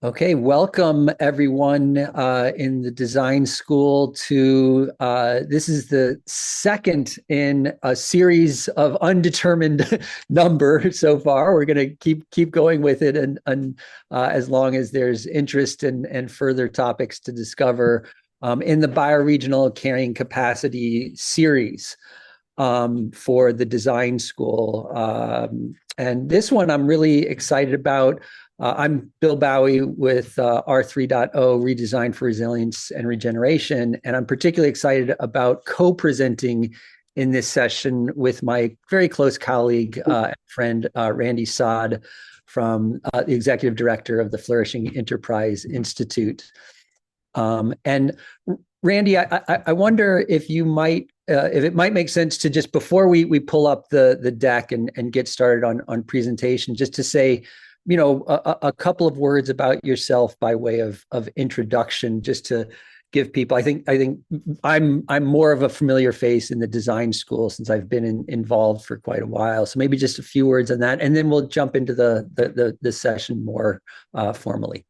Okay, welcome everyone in the design school to this is the second in a series of undetermined number so far. We're going to keep going with it and as long as there's interest and further topics to discover in the bioregional carrying capacity series for the design school. And this one I'm really excited about. I'm Bill Baue with R3.0 Redesign for Resilience and Regeneration, and I'm particularly excited about co-presenting in this session with my very close colleague and friend, Randy Saad, from the Executive Director of the Flourishing Enterprise Institute. And Randy, I wonder if you might, if it might make sense to just before we pull up the deck and get started on presentation, just to say, a couple of words about yourself by way of introduction, just to give people. I think I'm more of a familiar face in the design school since I've been involved for quite a while. So maybe just a few words on that, and then we'll jump into the session more formally.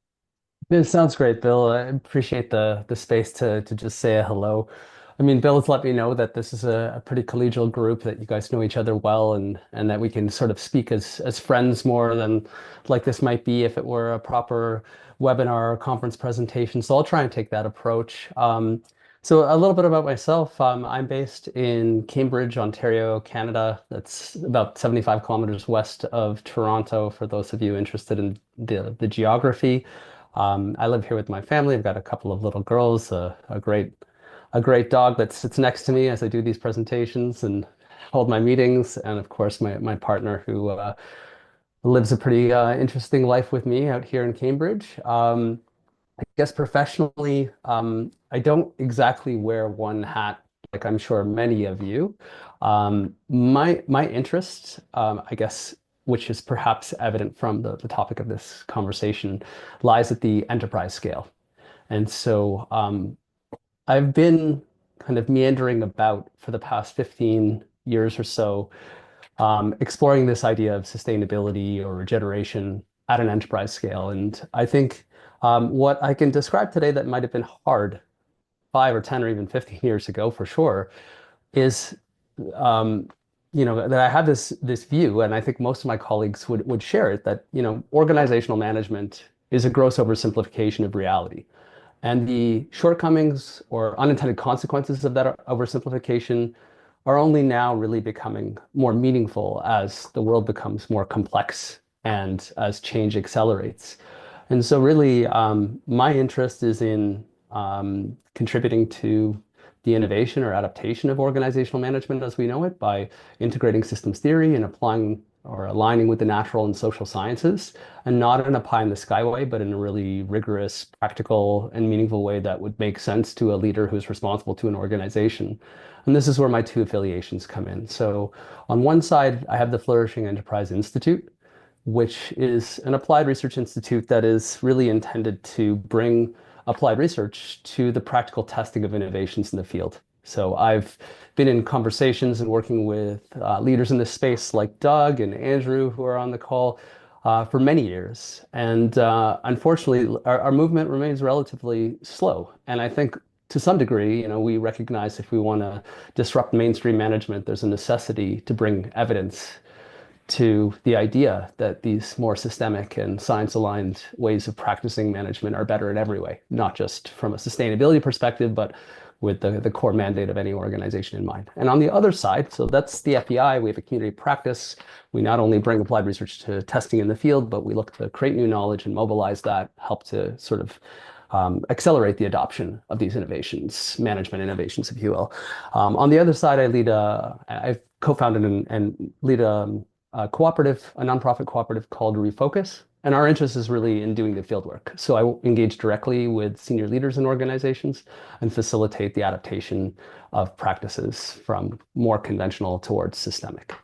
This sounds great, Bill. I appreciate the space to just say a hello. I mean, Bill has let me know that this is a pretty collegial group, that you guys know each other well, and that we can sort of speak as friends more than like this might be if it were a proper webinar or conference presentation. So I'll try and take that approach. So a little bit about myself. I'm based in Cambridge, Ontario, Canada. That's about 75 kilometers west of Toronto, for those of you interested in the geography. I live here with my family. I've got a couple of little girls, a great dog that sits next to me as I do these presentations and hold my meetings, and of course my partner who lives a pretty interesting life with me out here in Cambridge. I guess professionally, I don't exactly wear one hat like I'm sure many of you. My interest, I guess, which is perhaps evident from the topic of this conversation, lies at the enterprise scale. And so I've been kind of meandering about for the past 15 years or so, exploring this idea of sustainability or regeneration at an enterprise scale. And I think what I can describe today that might have been hard 5 or 10 or even 15 years ago for sure is um, that I have this view, and I think most of my colleagues would share it, that organizational management is a gross oversimplification of reality. And the shortcomings or unintended consequences of that oversimplification are only now really becoming more meaningful as the world becomes more complex and as change accelerates. And so really, my interest is in contributing to the innovation or adaptation of organizational management as we know it by integrating systems theory and applying or aligning with the natural and social sciences, and not in a pie in the sky way, but in a really rigorous, practical, and meaningful way that would make sense to a leader who's responsible to an organization. And this is where my two affiliations come in. So on one side, I have the Flourishing Enterprise Institute, which is an applied research institute that is really intended to bring applied research to the practical testing of innovations in the field. So I've been in conversations and working with leaders in this space like Doug and Andrew, who are on the call, for many years. And unfortunately, our movement remains relatively slow. And I think to some degree, we recognize if we want to disrupt mainstream management, there's a necessity to bring evidence to the idea that these more systemic and science-aligned ways of practicing management are better in every way, not just from a sustainability perspective, but with the core mandate of any organization in mind. And on the other side, so that's the FEI, we have a community practice. We not only bring applied research to testing in the field, but we look to create new knowledge and mobilize that, help to sort of accelerate the adoption of these innovations, management innovations, if you will. On the other side, I've co-founded and lead a cooperative, a nonprofit cooperative called Refocus. And our interest is really in doing the field work. So I engage directly with senior leaders in organizations and facilitate the adaptation of practices from more conventional towards systemic.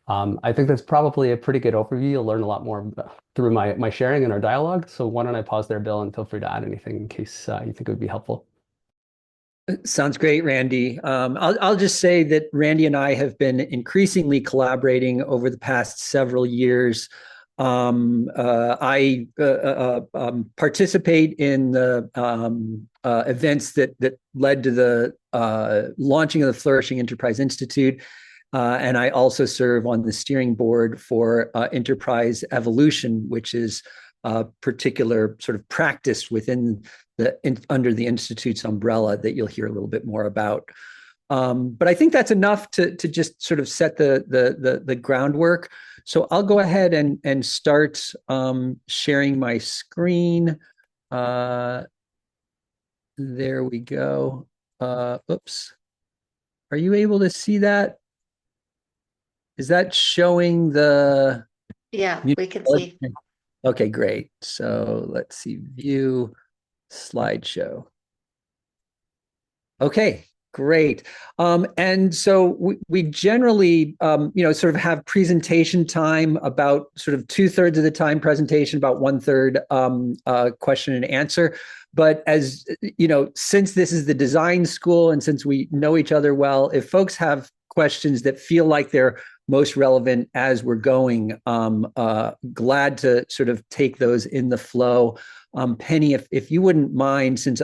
I think that's probably a pretty good overview. You'll learn a lot more through my sharing and our dialogue. So why don't I pause there, Bill, and feel free to add anything in case you think it would be helpful. Sounds great, Randy. I'll just say that Randy and I have been increasingly collaborating over the past several years I participate in the events that led to the launching of the Flourishing Enterprise Institute. And I also serve on the steering board for Enterprise Evolution, which is a particular sort of practice within under the Institute's umbrella that you'll hear a little bit more about. But I think that's enough to just sort of set the groundwork. So I'll go ahead and start sharing my screen. There we go. Oops. Are you able to see that? Is that showing the? Yeah, we can see. Okay, great. So let's see, view slideshow. Okay, great. And so we generally, sort of have presentation time about sort of 2/3 of the time presentation, about 1/3 question and answer. But as you know, since this is the design school and since we know each other well, if folks have questions that feel like they're most relevant as we're going, glad to sort of take those in the flow. Penny, if you wouldn't mind, since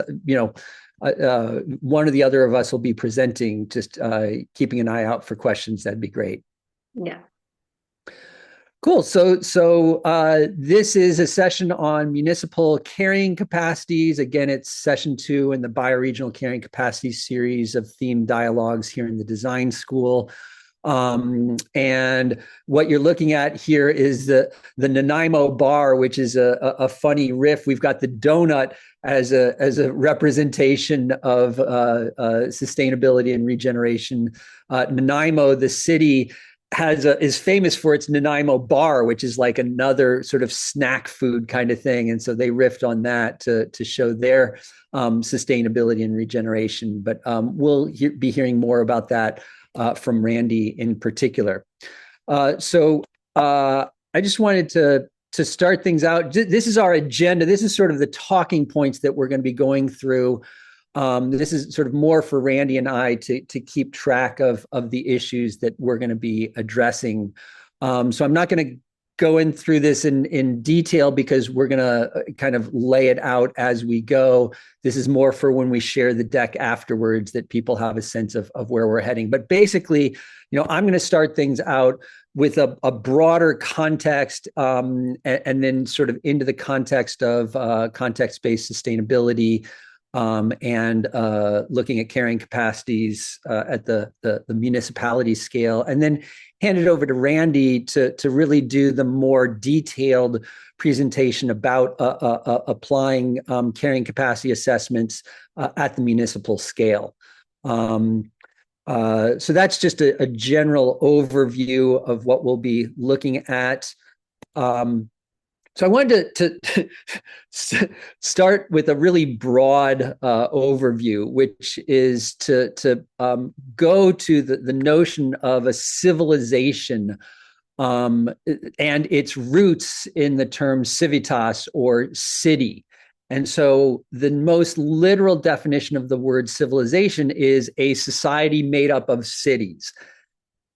one or the other of us will be presenting, just keeping an eye out for questions, that'd be great. Yeah. Cool. So this is a session on municipal carrying capacities. Again, it's session 2 in the Bioregional Carrying Capacities series of themed dialogues here in the design school. And what you're looking at here is the Nanaimo bar, which is a funny riff. We've got the donut as a representation of sustainability and regeneration. Nanaimo, the city, is famous for its Nanaimo bar, which is like another sort of snack food kind of thing. And so they riffed on that to show their sustainability and regeneration. But we'll be hearing more about that from Randy in particular. So I just wanted to start things out. This is our agenda. This is sort of the talking points that we're going to be going through. This is sort of more for Randy and I to keep track of the issues that we're going to be addressing. So I'm not going to go in through this in detail because we're going to kind of lay it out as we go. This is more for when we share the deck afterwards, that people have a sense of where we're heading. But basically, I'm going to start things out with a broader context, and then sort of into the context of context-based sustainability, and looking at carrying capacities at the municipality scale, and then hand it over to Randy to really do the more detailed presentation about applying carrying capacity assessments at the municipal scale. So that's just a general overview of what we'll be looking at. So I wanted to start with a really broad overview, which is to go to the notion of a civilization and its roots in the term civitas, or city. And so the most literal definition of the word civilization is a society made up of cities.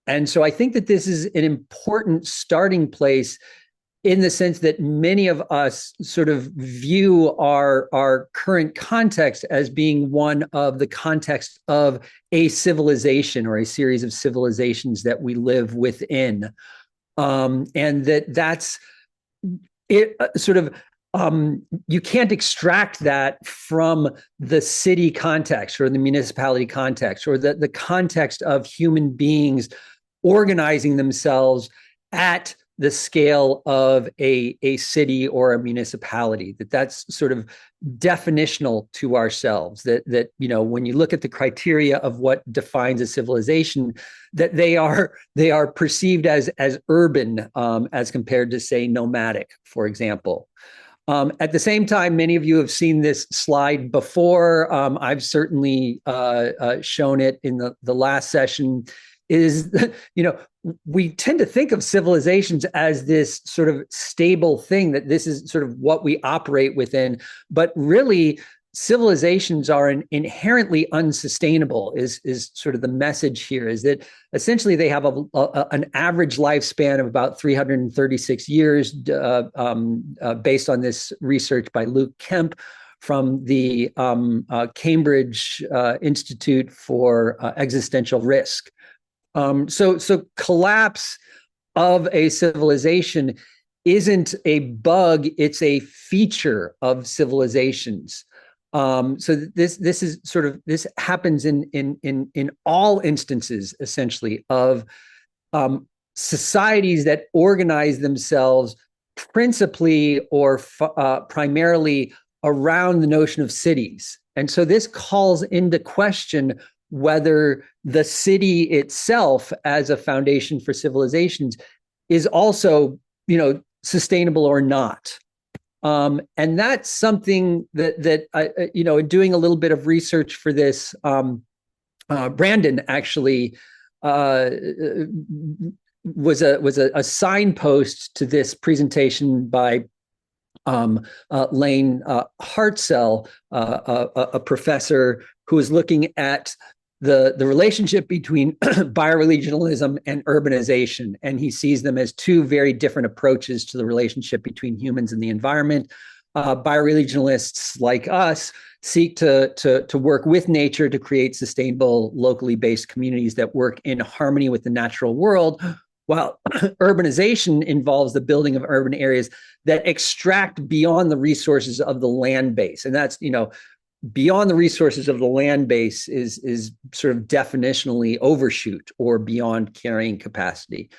And so I think that this is an important starting place, in the sense that many of us sort of view our current context as being one of the context of a civilization or a series of civilizations that we live within. And that's it, sort of, you can't extract that from the city context or the municipality context or the context of human beings organizing themselves at the scale of a city or a municipality. That's sort of definitional to ourselves, that when you look at the criteria of what defines a civilization, that they are perceived as urban, as compared to, say, nomadic, for example. At the same time, many of you have seen this slide before. I've certainly shown it in the last session. Is, we tend to think of civilizations as this sort of stable thing, that this is sort of what we operate within. But really, civilizations are inherently unsustainable is sort of the message here, is that essentially they have an average lifespan of about 336 years, based on this research by Luke Kemp from the Cambridge Institute for Existential Risk. So collapse of a civilization isn't a bug, it's a feature of civilizations. So this happens in all instances, essentially, of societies that organize themselves principally or primarily around the notion of cities. And so this calls into question whether the city itself as a foundation for civilizations is also, sustainable or not. And that's something that I, doing a little bit of research for this, Brandon actually was a signpost to this presentation by Lane Hartzell, a professor who is looking at the relationship between bioregionalism and urbanization. And he sees them as two very different approaches to the relationship between humans and the environment. Bioregionalists like us seek to work with nature to create sustainable, locally based communities that work in harmony with the natural world, while urbanization involves the building of urban areas that extract beyond the resources of the land base. And that's, beyond the resources of the land base is sort of definitionally overshoot or beyond carrying capacity.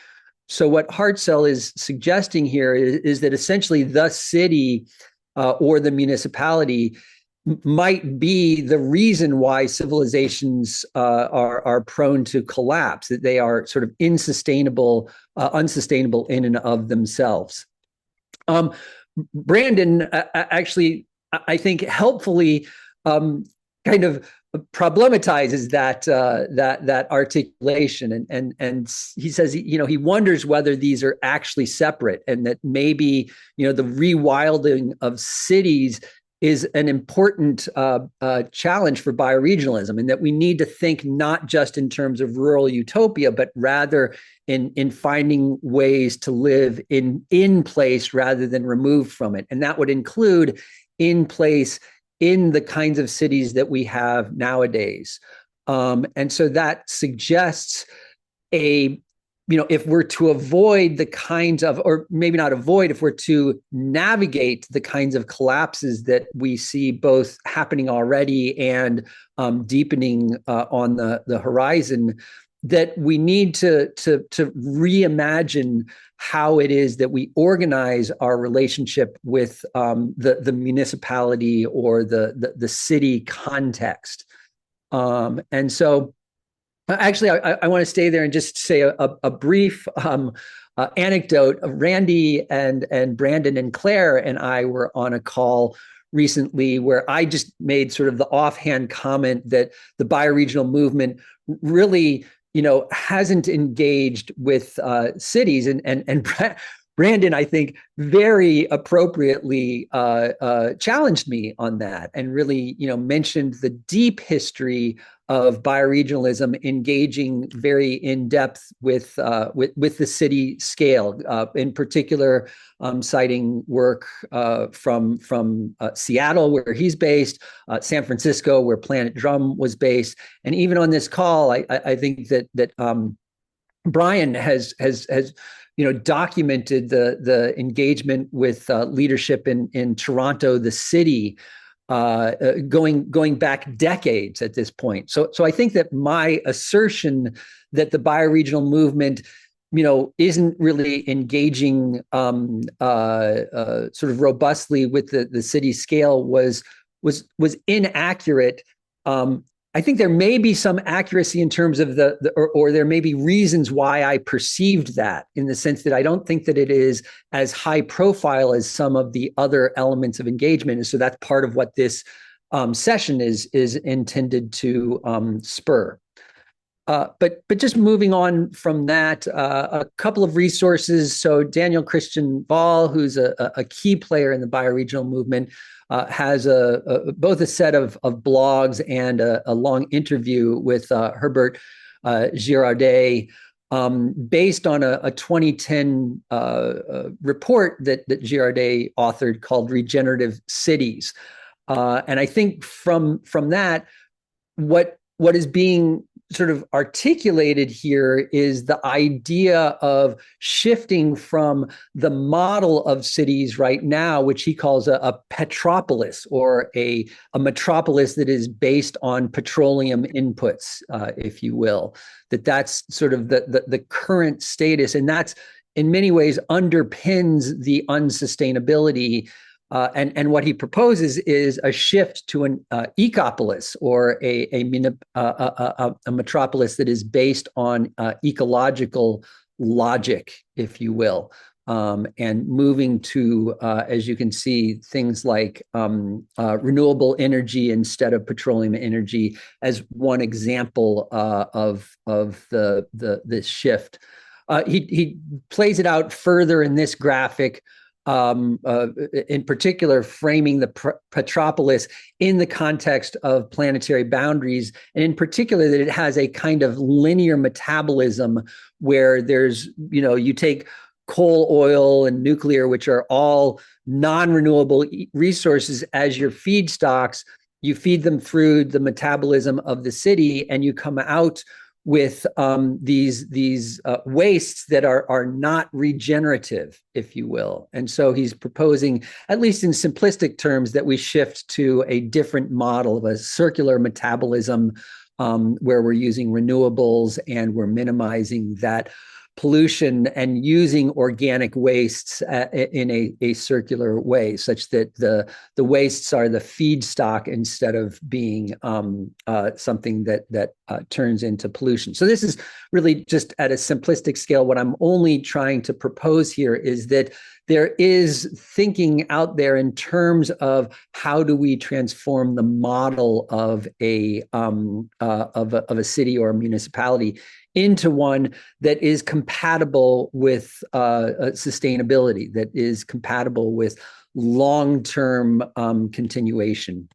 So what Hartzell is suggesting here is that essentially the city or the municipality might be the reason why civilizations are prone to collapse, that they are sort of unsustainable in and of themselves. Brandon actually, I think, helpfully kind of problematizes that articulation, and he says he wonders whether these are actually separate, and that maybe the rewilding of cities is an important challenge for bioregionalism, and that we need to think not just in terms of rural utopia, but rather in finding ways to live in place rather than removed from it, and that would include in place in the kinds of cities that we have nowadays. And so that suggests if we're to avoid the kinds of, or maybe not avoid, if we're to navigate the kinds of collapses that we see both happening already and deepening on the horizon, that we need to reimagine how it is that we organize our relationship with the municipality or the city context. And so actually, I want to stay there and just say a brief anecdote. Randy and Brandon and Claire and I were on a call recently where I just made sort of the offhand comment that the bioregional movement really hasn't engaged with cities, and Brandon, I think, very appropriately challenged me on that, and really, mentioned the deep history of bioregionalism engaging very in depth with the city scale, in particular, citing work from Seattle, where he's based, San Francisco, where Planet Drum was based, and even on this call, I think that Brian has documented the engagement with leadership in Toronto, the city, going back decades at this point. So I think that my assertion that the bioregional movement, isn't really engaging sort of robustly with the city scale was inaccurate. I think there may be some accuracy in terms of or there may be reasons why I perceived that, in the sense that I don't think that it is as high profile as some of the other elements of engagement. And so that's part of what this session is intended to spur. But just moving on from that, a couple of resources. So Daniel Christian Ball, who's a key player in the bioregional movement, has both a set of blogs and a long interview with Herbert Girardet, based on a 2010 report that Girardet authored called Regenerative Cities. And I think from that, what is being sort of articulated here is the idea of shifting from the model of cities right now, which he calls a petropolis, or a metropolis that is based on petroleum inputs, if you will. That's sort of the current status, and that's in many ways underpins the unsustainability. And what he proposes is a shift to an ecopolis, or a metropolis that is based on ecological logic, if you will, and moving to, as you can see, things like renewable energy instead of petroleum energy as one example of this shift. He plays it out further in this graphic. In particular, framing the petropolis in the context of planetary boundaries, and in particular that it has a kind of linear metabolism where there's, you take coal, oil, and nuclear, which are all non-renewable resources, as your feedstocks. You feed them through the metabolism of the city, and you come out with these wastes that are not regenerative, if you will. And so he's proposing, at least in simplistic terms, that we shift to a different model of a circular metabolism, where we're using renewables and we're minimizing that pollution and using organic wastes in a circular way, such that the wastes are the feedstock instead of being something that turns into pollution. So this is really just at a simplistic scale. What I'm only trying to propose here is that there is thinking out there in terms of how do we transform the model of a city or a municipality into one that is compatible with sustainability, that is compatible with long-term continuation.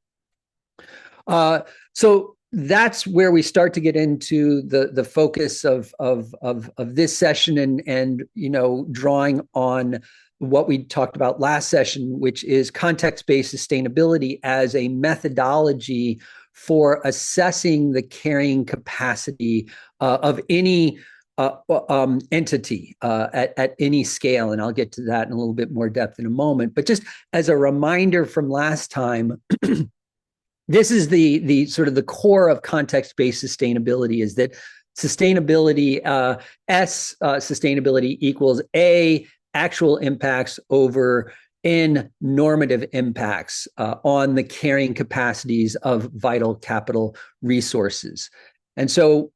So that's where we start to get into the focus of this session, and drawing on what we talked about last session, which is context-based sustainability as a methodology for assessing the carrying capacity of any entity at any scale. And I'll get to that in a little bit more depth in a moment. But just as a reminder from last time, this is the sort of the core of context-based sustainability, is that sustainability, sustainability equals A, actual impacts over N, normative impacts on the carrying capacities of vital capital resources. And so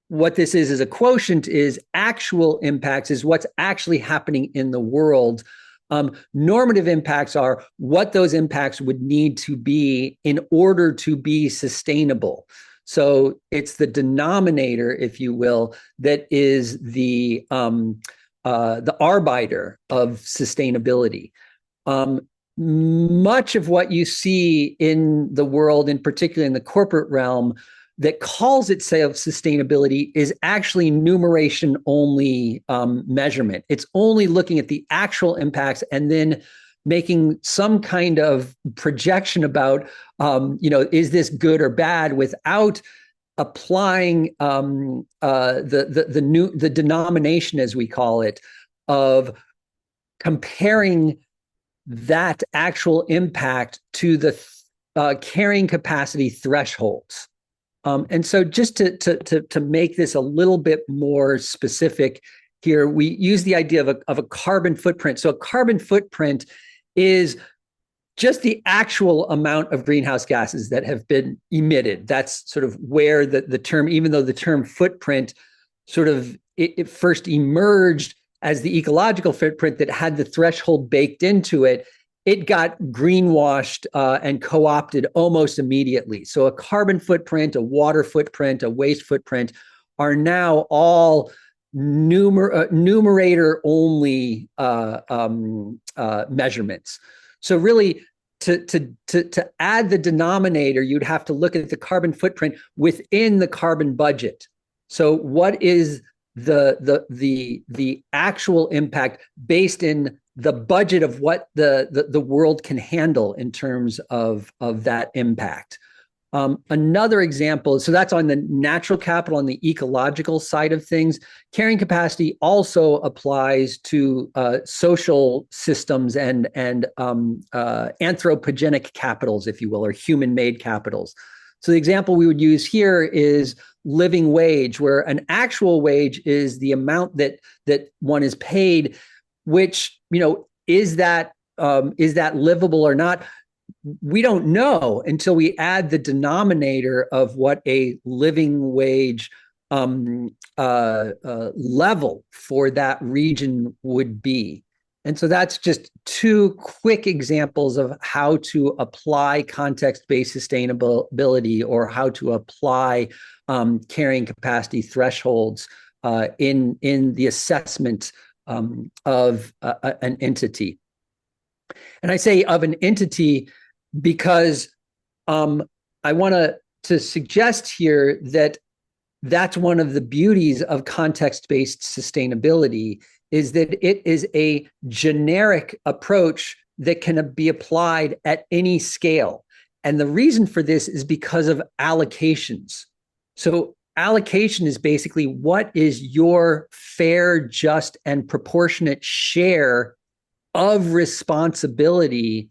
what this is a quotient, is actual impacts is what's actually happening in the world. Normative impacts are what those impacts would need to be in order to be sustainable. So it's the denominator, if you will, that is the arbiter of sustainability. Much of what you see in the world, in particular in the corporate realm, that calls itself sustainability is actually numeration only measurement. It's only looking at the actual impacts and then making some kind of projection about, is this good or bad, without applying the denomination, as we call it, of comparing that actual impact to the carrying capacity thresholds. And so just to make this a little bit more specific here, we use the idea of a carbon footprint. So a carbon footprint is just the actual amount of greenhouse gases that have been emitted. That's sort of where the term, even though the term footprint sort of it first emerged as the ecological footprint that had the threshold baked into it, it got greenwashed and co-opted almost immediately. So a carbon footprint, a water footprint, a waste footprint are now all numerator only measurements. So really, to add the denominator, you'd have to look at the carbon footprint within the carbon budget. So what is the actual impact based in the budget of what the world can handle in terms of that impact? Another example, so that's on the natural capital and the ecological side of things. Carrying capacity also applies to social systems and anthropogenic capitals, if you will, or human-made capitals. So the example we would use here is living wage, where an actual wage is the amount that one is paid, which, is that livable or not? We don't know until we add the denominator of what a living wage level for that region would be. And so that's just two quick examples of how to apply context-based sustainability, or how to apply carrying capacity thresholds in the assessment of an entity. And I say of an entity because I want to suggest here that that's one of the beauties of context-based sustainability, is that it is a generic approach that can be applied at any scale. And the reason for this is because of allocations. So allocation is basically what is your fair, just, and proportionate share of responsibility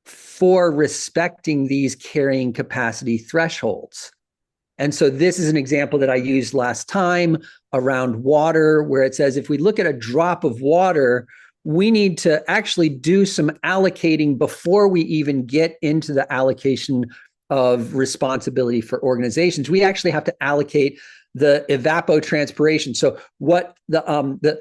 for respecting these carrying capacity thresholds. And so this is an example that I used last time around water, where it says if we look at a drop of water, we need to actually do some allocating before we even get into the allocation of responsibility for organizations. We actually have to allocate the evapotranspiration. So what the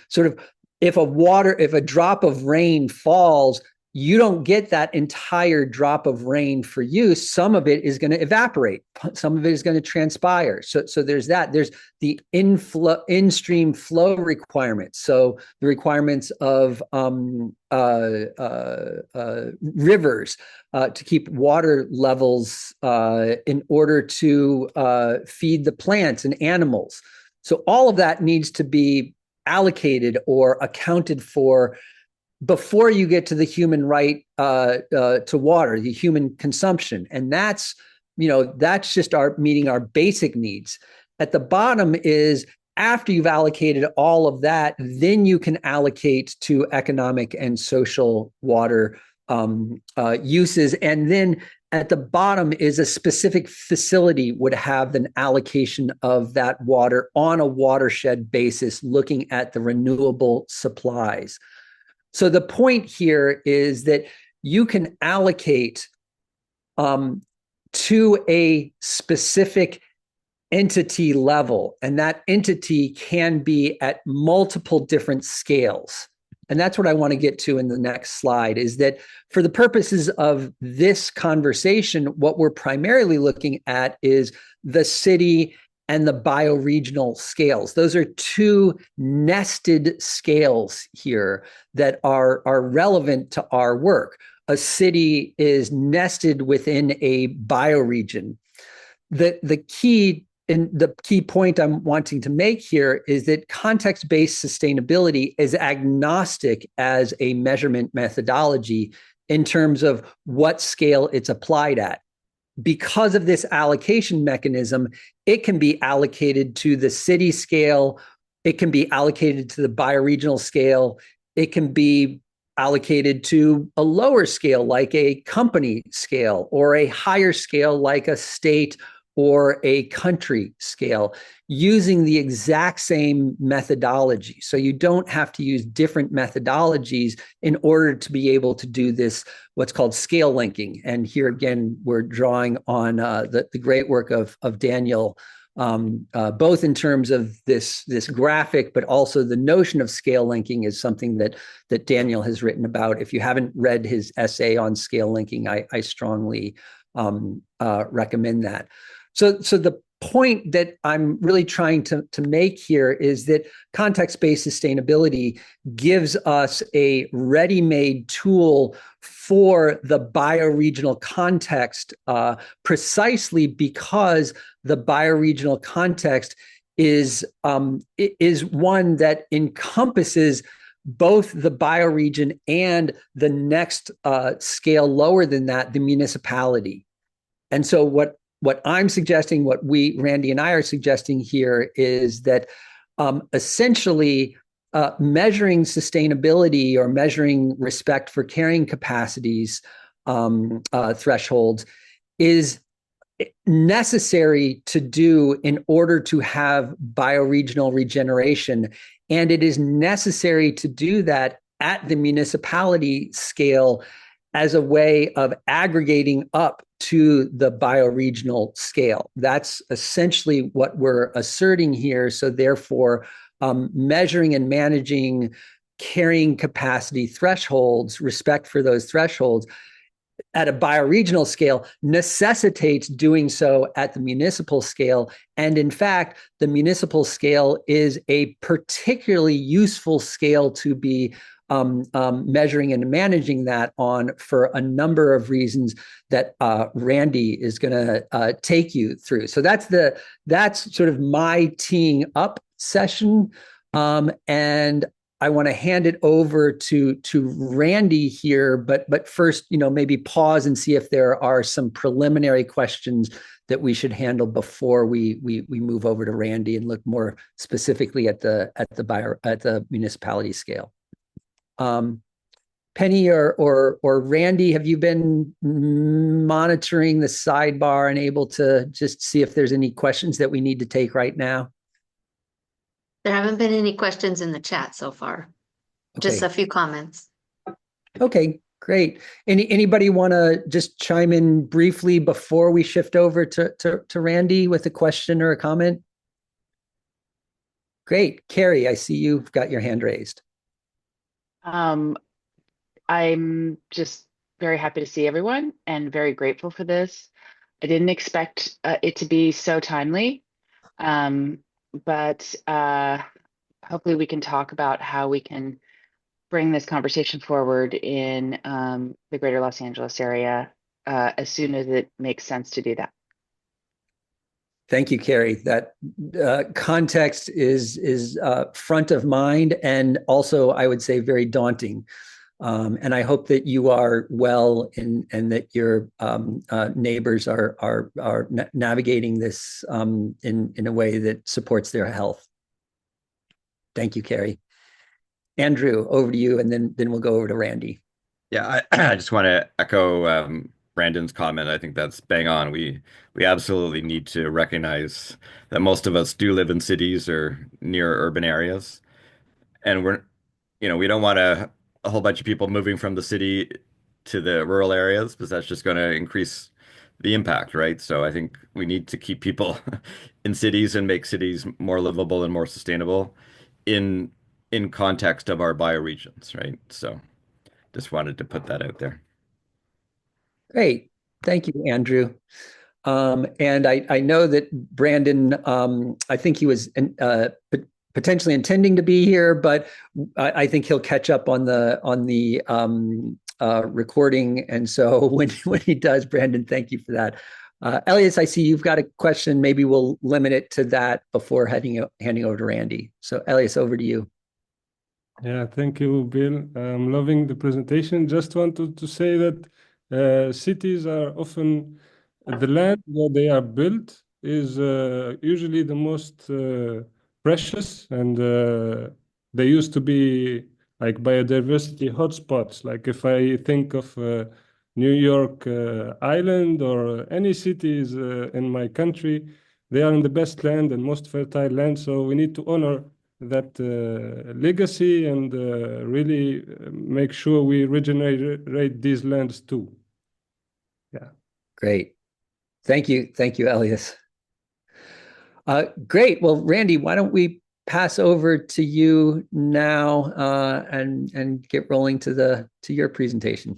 sort of, if a drop of rain falls, you don't get that entire drop of rain for use. Some of it is going to evaporate. Some of it is going to transpire. So there's that. There's the in-stream flow requirements. So the requirements of rivers to keep water levels in order to feed the plants and animals. So all of that needs to be allocated or accounted for before you get to the human right to water, the human consumption. And that's just meeting our basic needs. At the bottom is, after you've allocated all of that, then you can allocate to economic and social water uses. And then at the bottom is a specific facility would have an allocation of that water on a watershed basis, looking at the renewable supplies. So the point here is that you can allocate to a specific entity level, and that entity can be at multiple different scales. And that's what I want to get to in the next slide, is that for the purposes of this conversation, what we're primarily looking at is the city and the bioregional scales. Those are two nested scales here that are relevant to our work. A city is nested within a bioregion. The key point I'm wanting to make here is that context-based sustainability is agnostic as a measurement methodology in terms of what scale it's applied at. Because of this allocation mechanism, it can be allocated to the city scale, it can be allocated to the bioregional scale, it can be allocated to a lower scale like a company scale, or a higher scale like a state or a country scale, using the exact same methodology. So you don't have to use different methodologies in order to be able to do this, what's called scale linking. And here again, we're drawing on the great work of Daniel, both in terms of this graphic, but also the notion of scale linking is something that Daniel has written about. If you haven't read his essay on scale linking, I strongly recommend that. So the point that I'm really trying to make here is that context-based sustainability gives us a ready-made tool for the bioregional context, precisely because the bioregional context is one that encompasses both the bioregion and the next scale lower than that, the municipality. And so what I'm suggesting, what Randy and I are suggesting here is that essentially measuring sustainability or measuring respect for carrying capacities thresholds is necessary to do in order to have bioregional regeneration. And it is necessary to do that at the municipality scale as a way of aggregating up to the bioregional scale. That's essentially what we're asserting here. So therefore, measuring and managing carrying capacity thresholds, respect for those thresholds at a bioregional scale necessitates doing so at the municipal scale. And in fact, the municipal scale is a particularly useful scale to be measuring and managing that on for a number of reasons that Randy is going to take you through. So that's sort of my teeing up session, and I want to hand it over to Randy here, but first, maybe pause and see if there are some preliminary questions that we should handle before we move over to Randy and look more specifically at the municipality scale. Penny or Randy, have you been monitoring the sidebar and able to just see if there's any questions that we need to take right now? There haven't been any questions in the chat so far. Okay. Just a few comments. Okay, great. Anybody want to just chime in briefly before we shift over to Randy with a question or a comment? Great. Carrie, I see you've got your hand raised. I'm just very happy to see everyone and very grateful for this. I didn't expect it to be so timely, but hopefully we can talk about how we can bring this conversation forward in the greater Los Angeles area as soon as it makes sense to do that. Thank you, Carrie. That context is front of mind and also, I would say, very daunting. And I hope that you are well and that your neighbors are navigating this in a way that supports their health. Thank you, Carrie. Andrew, over to you, and then we'll go over to Randy. Yeah, I just want to echo Brandon's comment. I think that's bang on. We absolutely need to recognize that most of us do live in cities or near urban areas, and we don't want a whole bunch of people moving from the city to the rural areas because that's just going to increase the impact, right? So I think we need to keep people in cities and make cities more livable and more sustainable in context of our bioregions, right? So just wanted to put that out there. Great. Thank you, Andrew. And I know that Brandon, I think he was potentially intending to be here, but I think he'll catch up on the recording. And so when he does, Brandon, thank you for that. Elias, I see you've got a question. Maybe we'll limit it to that before handing over to Randy. So Elias, over to you. Yeah, thank you, Bill. I'm loving the presentation. Just wanted to say that cities are often the land where they are built is usually the most precious, and they used to be like biodiversity hotspots. Like if I think of New York Island or any cities in my country, they are in the best land and most fertile land. So we need to honor that legacy and really make sure we regenerate these lands too. Yeah. Great. Thank you, Elias. Great. Well, Randy, why don't we pass over to you now and get rolling to your presentation.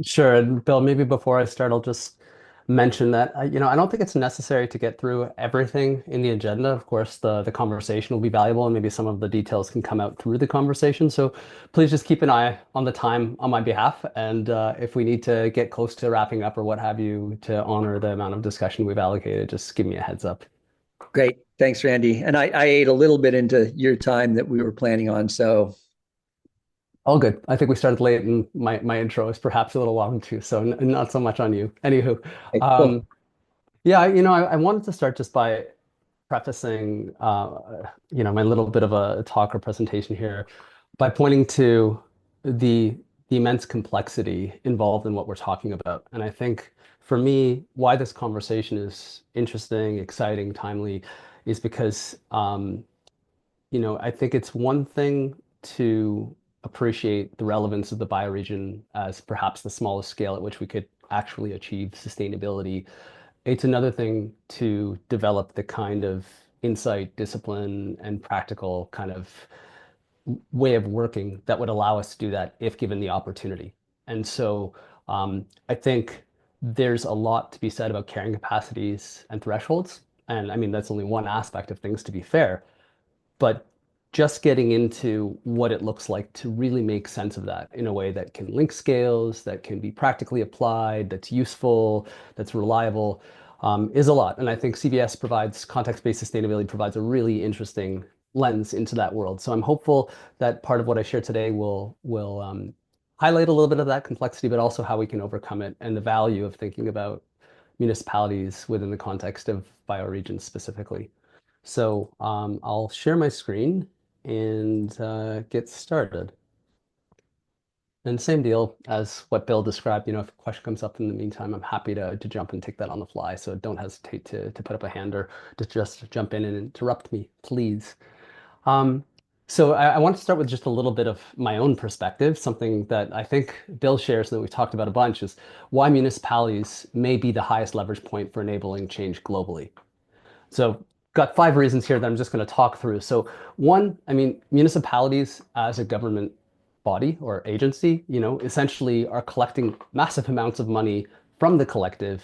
Sure. And Bill, maybe before I start, I'll just mention that I don't think it's necessary to get through everything in the agenda. Of course, the conversation will be valuable, and maybe some of the details can come out through the conversation. So please just keep an eye on the time on my behalf, and if we need to get close to wrapping up or what have you to honor the amount of discussion we've allocated, just give me a heads up. Great. Thanks, Randy. And I ate a little bit into your time that we were planning on. So All good. I think we started late, and my intro is perhaps a little long too, so not so much on you. Anywho, okay, cool. um, yeah, I wanted to start just by prefacing, my little bit of a talk or presentation here by pointing to the the immense complexity involved in what we're talking about. And I think for me, why this conversation is interesting, exciting, timely, is because I think it's one thing to appreciate the relevance of the bioregion as perhaps the smallest scale at which we could actually achieve sustainability. It's another thing to develop the kind of insight, discipline, and practical kind of way of working that would allow us to do that if given the opportunity. And so I think there's a lot to be said about carrying capacities and thresholds. And I mean, that's only one aspect of things, to be fair, but just getting into what it looks like to really make sense of that in a way that can link scales, that can be practically applied, that's useful, that's reliable, is a lot. And I think CBS provides, context-based sustainability provides a really interesting lens into that world. So I'm hopeful that part of what I share today will highlight a little bit of that complexity, but also how we can overcome it and the value of thinking about municipalities within the context of bioregions specifically. So I'll share my screen and get started. And same deal as what Bill described. If a question comes up in the meantime, I'm happy to jump and take that on the fly. So don't hesitate to put up a hand or to just jump in and interrupt me, please. Um, so I want to start with just a little bit of my own perspective. Something that I think Bill shares and that we've talked about a bunch is why municipalities may be the highest leverage point for enabling change globally. So got 5 reasons here that I'm just going to talk through. So one, I mean, municipalities as a government body or agency, essentially are collecting massive amounts of money from the collective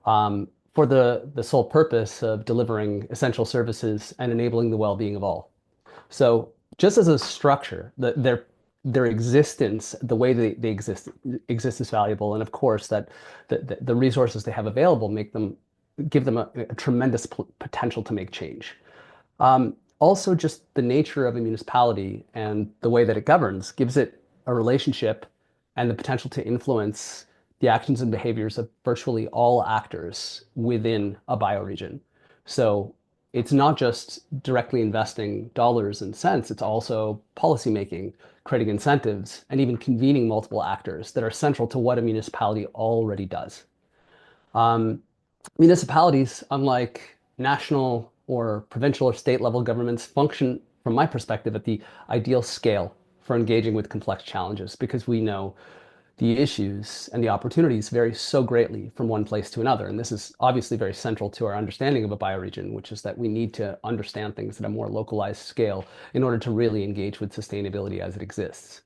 for the sole purpose of delivering essential services and enabling the well-being of all. So just as a structure, their existence, the way they exist is valuable, and of course that the resources they have available give them a tremendous potential to make change. Also, just the nature of a municipality and the way that it governs gives it a relationship and the potential to influence the actions and behaviors of virtually all actors within a bioregion. So it's not just directly investing dollars and cents, it's also policymaking, creating incentives, and even convening multiple actors that are central to what a municipality already does. Um, Municipalities, unlike national or provincial or state level governments, function, from my perspective, at the ideal scale for engaging with complex challenges because we know the issues and the opportunities vary so greatly from one place to another. And this is obviously very central to our understanding of a bioregion, which is that we need to understand things at a more localized scale in order to really engage with sustainability as it exists.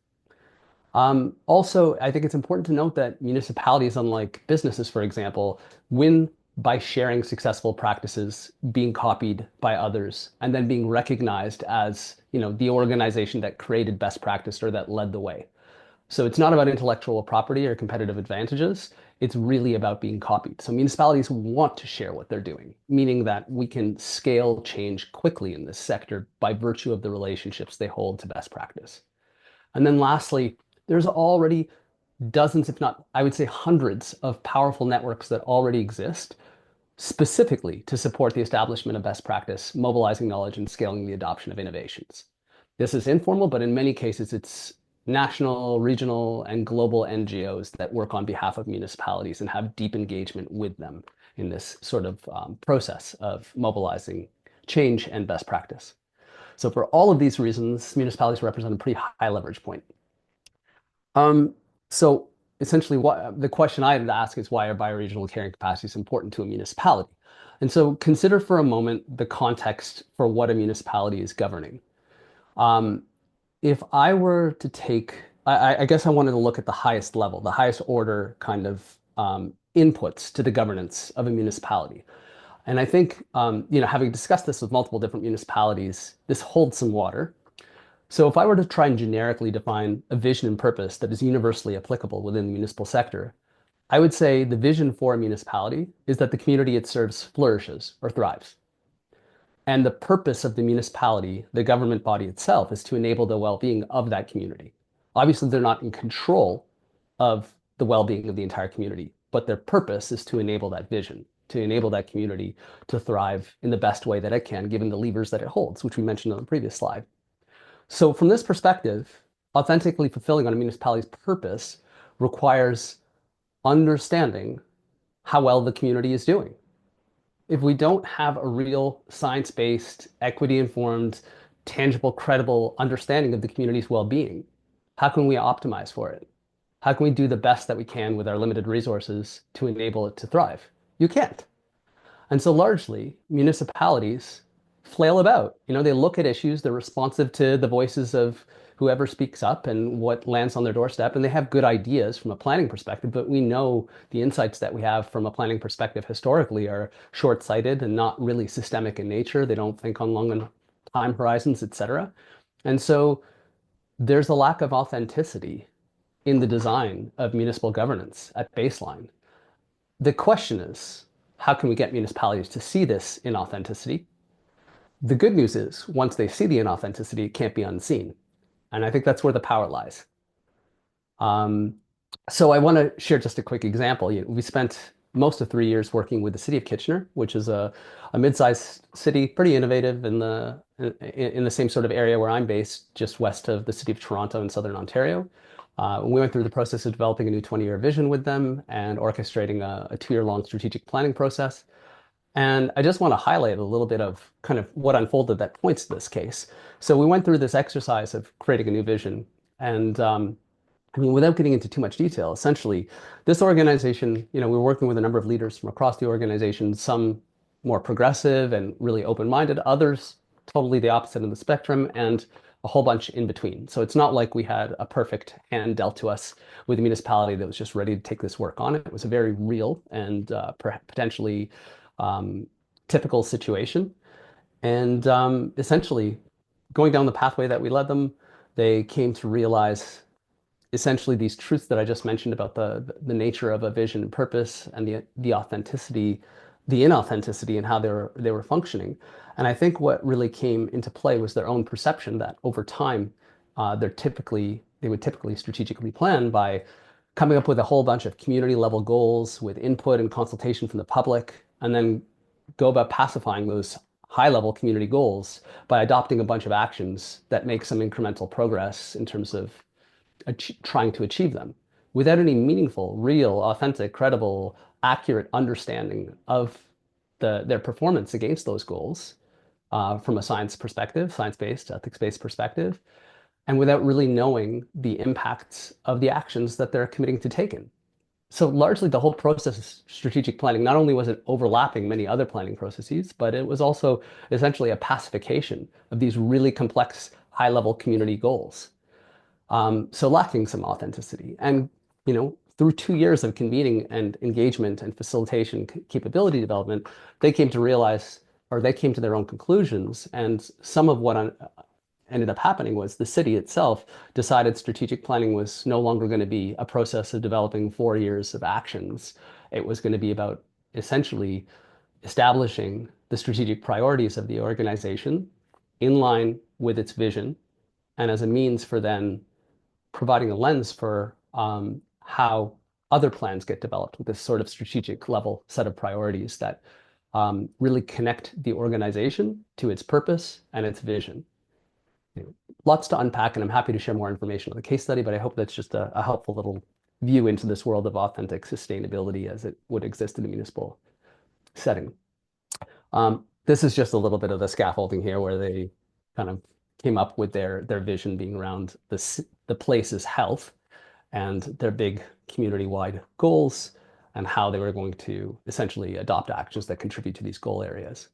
Also, I think it's important to note that municipalities, unlike businesses, for example, win by sharing successful practices, being copied by others, and then being recognized as, the organization that created best practice or that led the way. So it's not about intellectual property or competitive advantages. It's really about being copied. So municipalities want to share what they're doing, meaning that we can scale change quickly in this sector by virtue of the relationships they hold to best practice. And then lastly, there's already dozens, if not, I would say hundreds of powerful networks that already exist specifically to support the establishment of best practice, mobilizing knowledge, and scaling the adoption of innovations. This is informal, but in many cases, it's national, regional, and global NGOs that work on behalf of municipalities and have deep engagement with them in this sort of process of mobilizing change and best practice. So for all of these reasons, municipalities represent a pretty high leverage point. Um, so essentially what the question I would ask is why are bioregional carrying capacities important to a municipality? And so consider for a moment the context for what a municipality is governing. Um, if I were to take, I guess I wanted to look at the highest level, the highest order kind of inputs to the governance of a municipality. And I think, having discussed this with multiple different municipalities, this holds some water. So if I were to try and generically define a vision and purpose that is universally applicable within the municipal sector, I would say the vision for a municipality is that the community it serves flourishes or thrives. And the purpose of the municipality, the government body itself, is to enable the well-being of that community. Obviously, they're not in control of the well-being of the entire community, but their purpose is to enable that vision, to enable that community to thrive in the best way that it can, given the levers that it holds, which we mentioned on the previous slide. So from this perspective, authentically fulfilling on a municipality's purpose requires understanding how well the community is doing. If we don't have a real science-based, equity-informed, tangible, credible understanding of the community's well-being, how can we optimize for it? How can we do the best that we can with our limited resources to enable it to thrive? You can't. And so largely, municipalities flail about. They look at issues, they're responsive to the voices of whoever speaks up and what lands on their doorstep, and they have good ideas from a planning perspective, but we know the insights that we have from a planning perspective historically are short-sighted and not really systemic in nature. They don't think on long time horizons, et cetera. And so there's a lack of authenticity in the design of municipal governance at baseline. The question is, how can we get municipalities to see this inauthenticity? The good news is, once they see the inauthenticity, it can't be unseen. And I think that's where the power lies. So I want to share just a quick example. We spent most of 3 years working with the city of Kitchener, which is a mid-sized city, pretty innovative in the same sort of area where I'm based, just west of the city of Toronto in southern Ontario. We went through the process of developing a new 20-year vision with them and orchestrating a 2-year-long strategic planning process. And I just want to highlight a little bit of kind of what unfolded that points to this case. So we went through this exercise of creating a new vision. And without getting into too much detail, essentially, this organization, we were working with a number of leaders from across the organization, some more progressive and really open-minded, others totally the opposite of the spectrum, and a whole bunch in between. So it's not like we had a perfect hand dealt to us with a municipality that was just ready to take this work on. It was a very real and potentially typical situation. And essentially, going down the pathway that we led them, they came to realize essentially these truths that I just mentioned about the nature of a vision and purpose and the authenticity, the inauthenticity, and how they were functioning. And I think what really came into play was their own perception that over time, they would typically strategically plan by coming up with a whole bunch of community level goals with input and consultation from the public, and then go about pacifying those high level community goals by adopting a bunch of actions that make some incremental progress in terms of trying to achieve them without any meaningful, real, authentic, credible, accurate understanding of their performance against those goals from a science perspective, science-based, ethics-based perspective, and without really knowing the impacts of the actions that they're committing to taking. So largely the whole process of strategic planning, not only was it overlapping many other planning processes, but it was also essentially a pacification of these really complex high-level community goals. So lacking some authenticity. And, through 2 years of convening and engagement and facilitation capability development, they came to realize, or they came to their own conclusions. And some of what ended up happening was the city itself decided strategic planning was no longer going to be a process of developing 4 years of actions. It was going to be about essentially establishing the strategic priorities of the organization in line with its vision, and as a means for then providing a lens for how other plans get developed with this sort of strategic level set of priorities that really connect the organization to its purpose and its vision. Lots to unpack, and I'm happy to share more information on the case study, but I hope that's just a helpful little view into this world of authentic sustainability as it would exist in a municipal setting. This is just a little bit of the scaffolding here where they kind of came up with their vision being around the place's health and their big community-wide goals and how they were going to essentially adopt actions that contribute to these goal areas.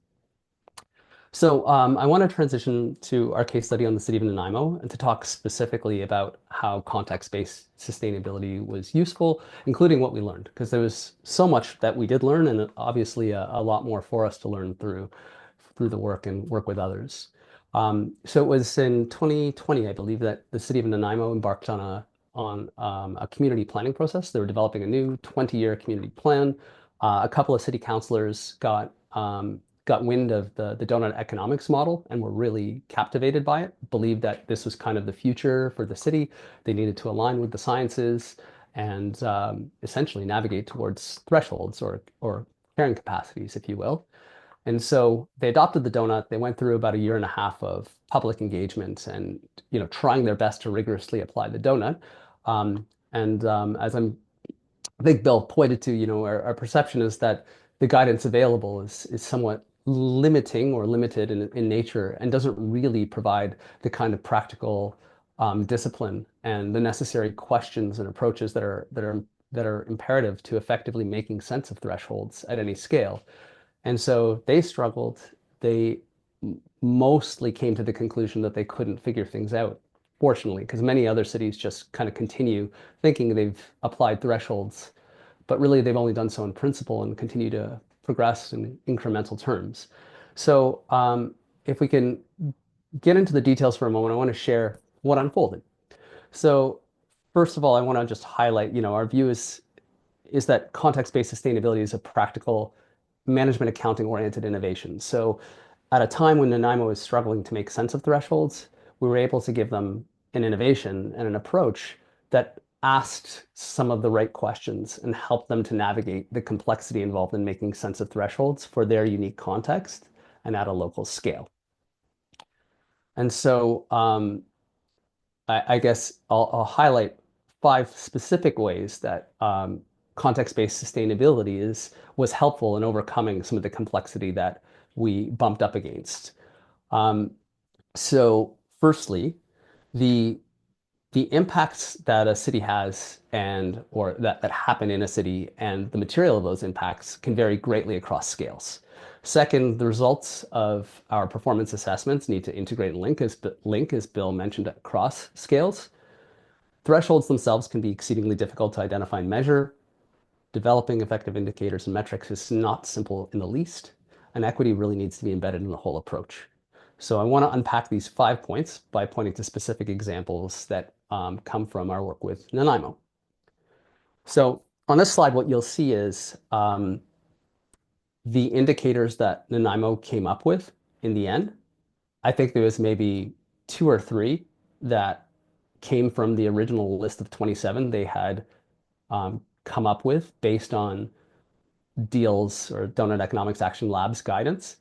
So I want to transition to our case study on the city of Nanaimo and to talk specifically about how context-based sustainability was useful, including what we learned, because there was so much that we did learn and obviously a lot more for us to learn through the work and work with others. So it was in 2020, I believe, that the city of Nanaimo embarked on a community planning process. They were developing a new 20-year community plan. A couple of city councilors got wind of the donut economics model and were really captivated by it, believed that this was kind of the future for the city. They needed to align with the sciences and essentially navigate towards thresholds or carrying capacities, if you will. And so they adopted the donut. They went through about a year and a half of public engagement and trying their best to rigorously apply the donut. As I think Bill pointed to, our perception is that the guidance available is somewhat limiting or limited in nature and doesn't really provide the kind of practical discipline and the necessary questions and approaches that are imperative to effectively making sense of thresholds at any scale. And so they struggled. They mostly came to the conclusion that they couldn't figure things out, fortunately, because many other cities just kind of continue thinking they've applied thresholds, but really they've only done so in principle and continue to progress in incremental terms. So if we can get into the details for a moment, I want to share what unfolded. So first of all, I want to just highlight, our view is that context-based sustainability is a practical management accounting oriented innovation. So at a time when Nanaimo is struggling to make sense of thresholds, we were able to give them an innovation and an approach that asked some of the right questions and helped them to navigate the complexity involved in making sense of thresholds for their unique context and at a local scale. And so I guess I'll highlight 5 specific ways that context-based sustainability was helpful in overcoming some of the complexity that we bumped up against. So firstly, the impacts that a city has or that happen in a city and the material of those impacts can vary greatly across scales. Second, the results of our performance assessments need to integrate and link, as Bill mentioned, across scales. Thresholds themselves can be exceedingly difficult to identify and measure. Developing effective indicators and metrics is not simple in the least, and equity really needs to be embedded in the whole approach. So I want to unpack these 5 points by pointing to specific examples that come from our work with Nanaimo. So on this slide, what you'll see is the indicators that Nanaimo came up with in the end. I think there was maybe 2 or 3 that came from the original list of 27 they had come up with based on DEAL's or Donut Economics Action Lab's guidance.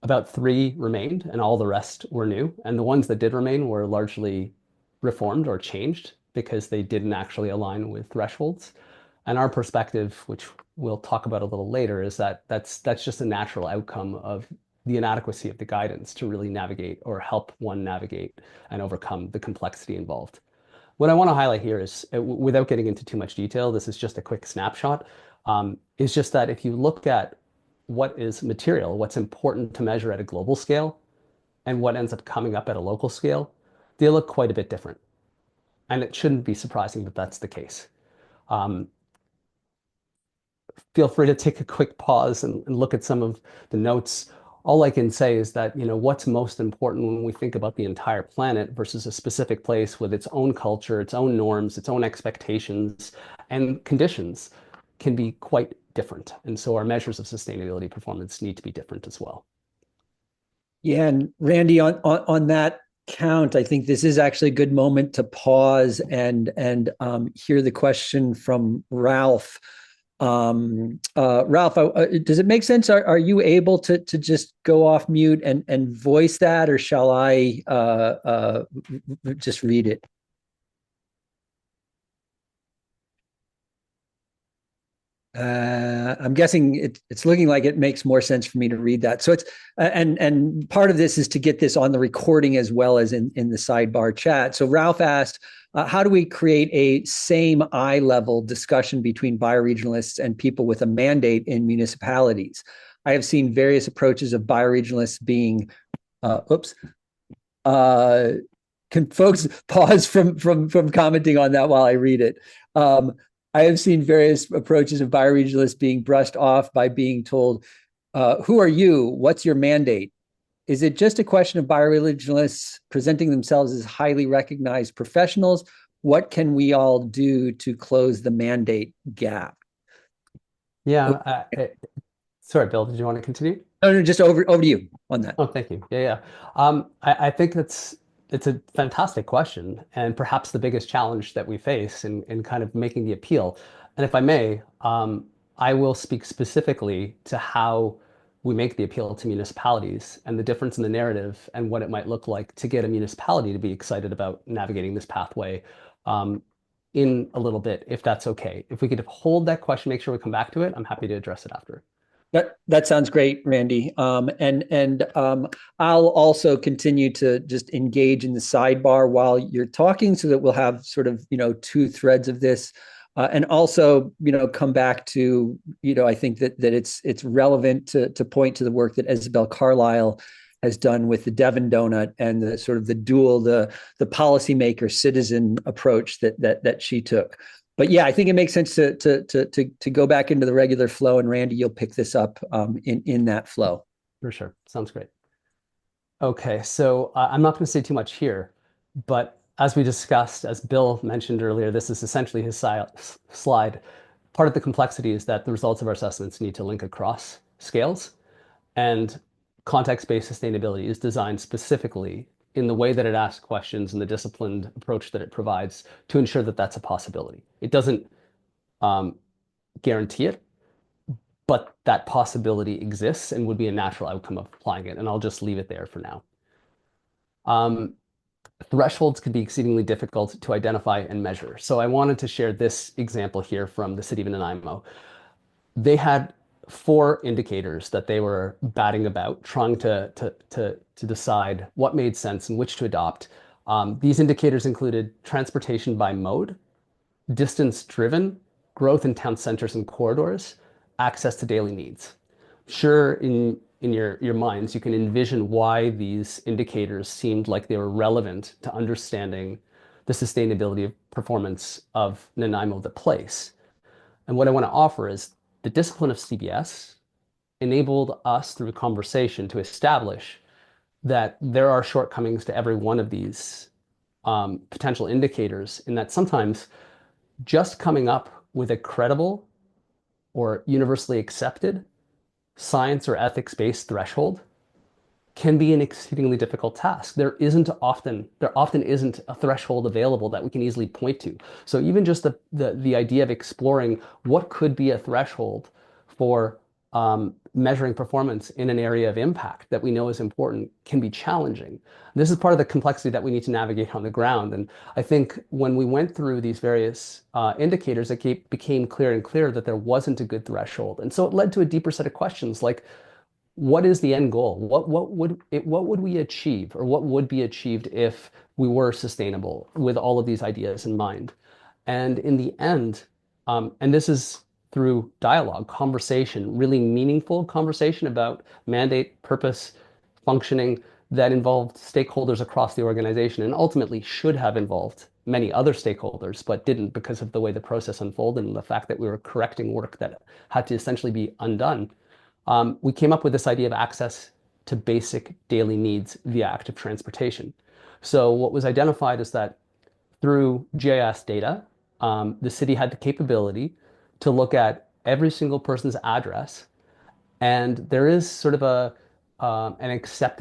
About 3 remained, and all the rest were new. And the ones that did remain were largely reformed or changed because they didn't actually align with thresholds. And our perspective, which we'll talk about a little later, is that that's just a natural outcome of the inadequacy of the guidance to really navigate or help one navigate and overcome the complexity involved. What I want to highlight here is, without getting into too much detail, this is just a quick snapshot, is just that if you look at what is material, what's important to measure at a global scale, and what ends up coming up at a local scale, they look quite a bit different. And it shouldn't be surprising that that's the case. Feel free to take a quick pause and look at some of the notes. All I can say is that, what's most important when we think about the entire planet versus a specific place with its own culture, its own norms, its own expectations and conditions can be quite different. And so our measures of sustainability performance need to be different as well. Yeah, and Randy, on that count, I think this is actually a good moment to pause and hear the question from Ralph. Ralph, does it make sense? Are you able to just go off mute and voice that, or shall I just read it? I'm guessing it's looking like it makes more sense for me to read that. So it's and part of this is to get this on the recording as well as in the sidebar chat. So Ralph asked, how do we create a same eye level discussion between bioregionalists and people with a mandate in municipalities? I have seen various approaches of bioregionalists being, oops, can folks pause from commenting on that while I read it? I have seen various approaches of bioregionalists being brushed off by being told, who are you? What's your mandate? Is it just a question of bioregionalists presenting themselves as highly recognized professionals? What can we all do to close the mandate gap? Yeah. Sorry, Bill, did you want to continue? No, no, just over to you on that. Oh, thank you. Yeah, yeah. I think it's a fantastic question, and perhaps the biggest challenge that we face in kind of making the appeal. And if I may, I will speak specifically to how we make the appeal to municipalities and the difference in the narrative and what it might look like to get a municipality to be excited about navigating this pathway in a little bit, if that's okay. If we could hold that question, make sure we come back to it, I'm happy to address it after. That sounds great, Randy. And I'll also continue to just engage in the sidebar while you're talking, so that we'll have sort of two threads of this, and also come back to I think that it's relevant to point to the work that Isabel Carlisle has done with the Devon Donut and the sort of the dual the policymaker citizen approach that she took. But yeah, I think it makes sense to go back into the regular flow, and Randy, you'll pick this up in that flow. For sure. Sounds great. Okay, so I'm not going to say too much here, but as we discussed, as Bill mentioned earlier, this is essentially his slide. Part of the complexity is that the results of our assessments need to link across scales, and context-based sustainability is designed specifically in the way that it asks questions and the disciplined approach that it provides to ensure that that's a possibility. It doesn't guarantee it, but that possibility exists and would be a natural outcome of applying it. And I'll just leave it there for now. Thresholds can be exceedingly difficult to identify and measure. So I wanted to share this example here from the city of Nanaimo. They had 4 indicators that they were batting about, trying to decide what made sense and which to adopt. These indicators included transportation by mode, distance driven, growth in town centers and corridors, access to daily needs. Sure, in your minds, you can envision why these indicators seemed like they were relevant to understanding the sustainability of performance of Nanaimo, the place. And what I want to offer is the discipline of CBS enabled us through conversation to establish that there are shortcomings to every one of these potential indicators, in that sometimes just coming up with a credible or universally accepted science or ethics-based threshold can be an exceedingly difficult task. There often isn't a threshold available that we can easily point to. So even just the idea of exploring what could be a threshold for measuring performance in an area of impact that we know is important can be challenging. This is part of the complexity that we need to navigate on the ground. And I think when we went through these various indicators, it became clearer and clearer that there wasn't a good threshold. And so it led to a deeper set of questions like, what is the end goal? What would we achieve, or what would be achieved if we were sustainable with all of these ideas in mind? And in the end, and this is through dialogue, conversation, really meaningful conversation about mandate, purpose, functioning that involved stakeholders across the organization, and ultimately should have involved many other stakeholders, but didn't because of the way the process unfolded and the fact that we were correcting work that had to essentially be undone. We came up with this idea of access to basic daily needs via active transportation. So what was identified is that through GIS data, the city had the capability to look at every single person's address, and there is sort of a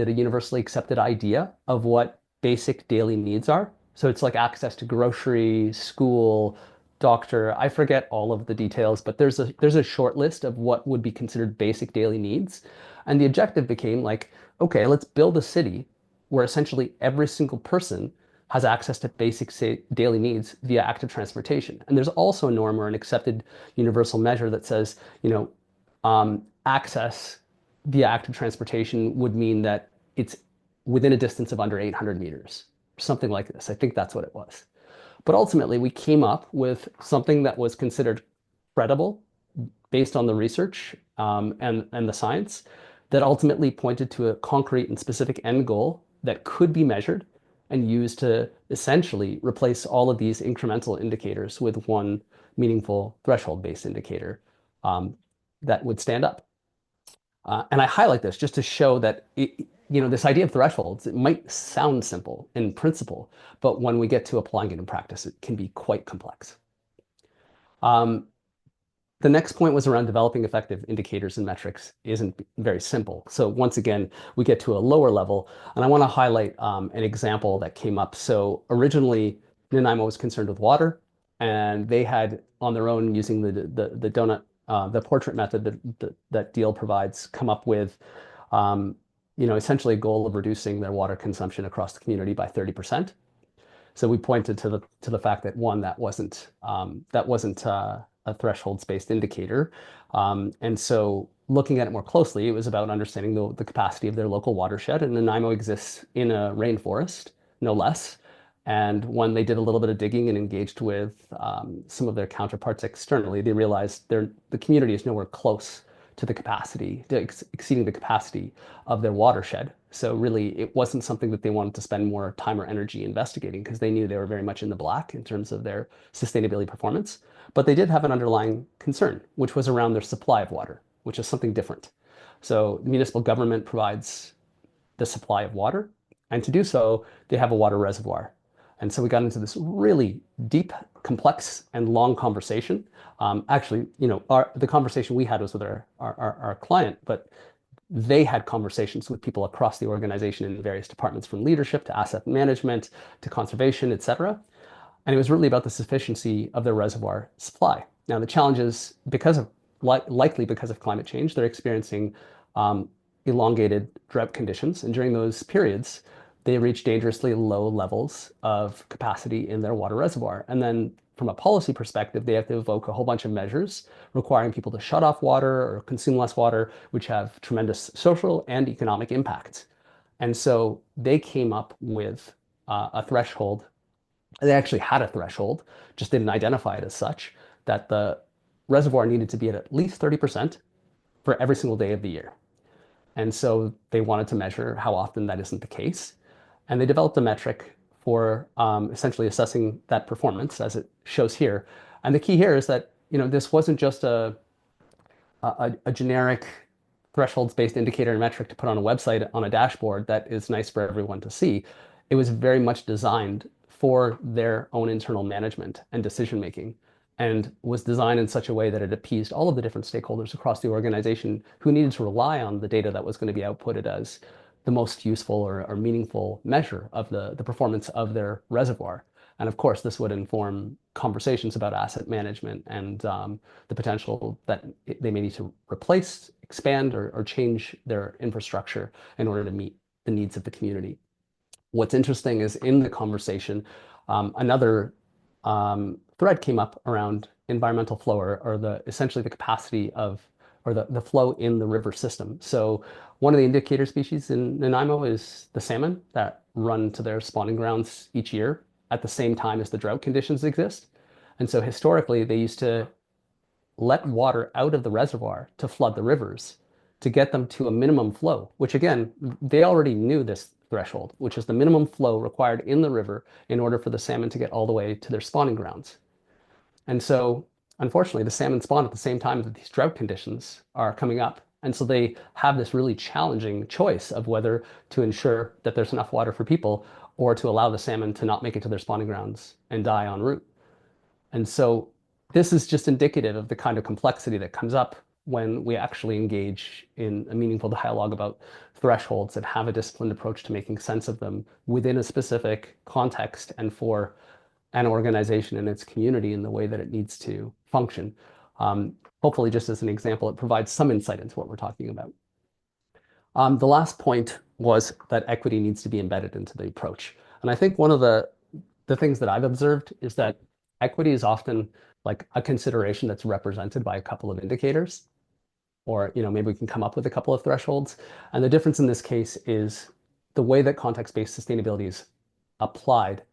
universally accepted idea of what basic daily needs are. So it's like access to grocery, school, doctor. I forget all of the details, but there's a short list of what would be considered basic daily needs. And the objective became like, okay, let's build a city where essentially every single person has access to basic daily needs via active transportation. And there's also a norm or an accepted universal measure that says, access via active transportation would mean that it's within a distance of under 800 meters, something like this. I think that's what it was. But ultimately, we came up with something that was considered credible, based on the research and the science that ultimately pointed to a concrete and specific end goal that could be measured and used to essentially replace all of these incremental indicators with one meaningful threshold-based indicator that would stand up. And I highlight this just to show that this idea of thresholds, it might sound simple in principle, but when we get to applying it in practice, it can be quite complex. The next point was around developing effective indicators and metrics isn't very simple. So once again, we get to a lower level, and I want to highlight an example that came up. So originally, Nanaimo was concerned with water, and they had on their own, using the donut, the portrait method that Deal provides, come up with essentially a goal of reducing their water consumption across the community by 30%. So we pointed to the fact that one, that wasn't a thresholds-based indicator. And so looking at it more closely, it was about understanding the capacity of their local watershed. And Nanaimo exists in a rainforest, no less. And when they did a little bit of digging and engaged with some of their counterparts externally, they realized the community is nowhere close to the capacity, exceeding the capacity of their watershed. So really, it wasn't something that they wanted to spend more time or energy investigating, because they knew they were very much in the black in terms of their sustainability performance. But they did have an underlying concern, which was around their supply of water, which is something different. So municipal government provides the supply of water, and to do so, they have a water reservoir. And so we got into this really deep, complex, and long conversation. Actually, the conversation we had was with our client, but they had conversations with people across the organization in various departments, from leadership to asset management to conservation, et cetera. And it was really about the sufficiency of their reservoir supply. Now, the challenge is likely because of climate change, they're experiencing elongated drought conditions. And during those periods, they reach dangerously low levels of capacity in their water reservoir. And then from a policy perspective, they have to evoke a whole bunch of measures requiring people to shut off water or consume less water, which have tremendous social and economic impacts. And so they came up with a threshold. They actually had a threshold, just didn't identify it as such, that the reservoir needed to be at least 30% for every single day of the year. And so they wanted to measure how often that isn't the case. And they developed a metric for essentially assessing that performance, as it shows here. And the key here is that this wasn't just a generic thresholds-based indicator and metric to put on a website on a dashboard that is nice for everyone to see. It was very much designed for their own internal management and decision making, and was designed in such a way that it appeased all of the different stakeholders across the organization who needed to rely on the data that was going to be outputted as the most useful or meaningful measure of the performance of their reservoir. And of course, this would inform conversations about asset management and the potential that they may need to replace, expand, or change their infrastructure in order to meet the needs of the community. What's interesting is in the conversation, another thread came up around environmental flow, or essentially the capacity of, or the flow in the river system. So one of the indicator species in Nanaimo is the salmon that run to their spawning grounds each year at the same time as the drought conditions exist. And so historically, they used to let water out of the reservoir to flood the rivers to get them to a minimum flow, which again, they already knew this threshold, which is the minimum flow required in the river in order for the salmon to get all the way to their spawning grounds. And so, unfortunately, the salmon spawn at the same time that these drought conditions are coming up. And so they have this really challenging choice of whether to ensure that there's enough water for people, or to allow the salmon to not make it to their spawning grounds and die en route. And so this is just indicative of the kind of complexity that comes up when we actually engage in a meaningful dialogue about thresholds and have a disciplined approach to making sense of them within a specific context and for an organization and its community in the way that it needs to function. Hopefully, just as an example, it provides some insight into what we're talking about. The last point was that equity needs to be embedded into the approach. And I think one of the things that I've observed is that equity is often like a consideration that's represented by a couple of indicators, or maybe we can come up with a couple of thresholds. And the difference in this case is the way that context-based sustainability is applied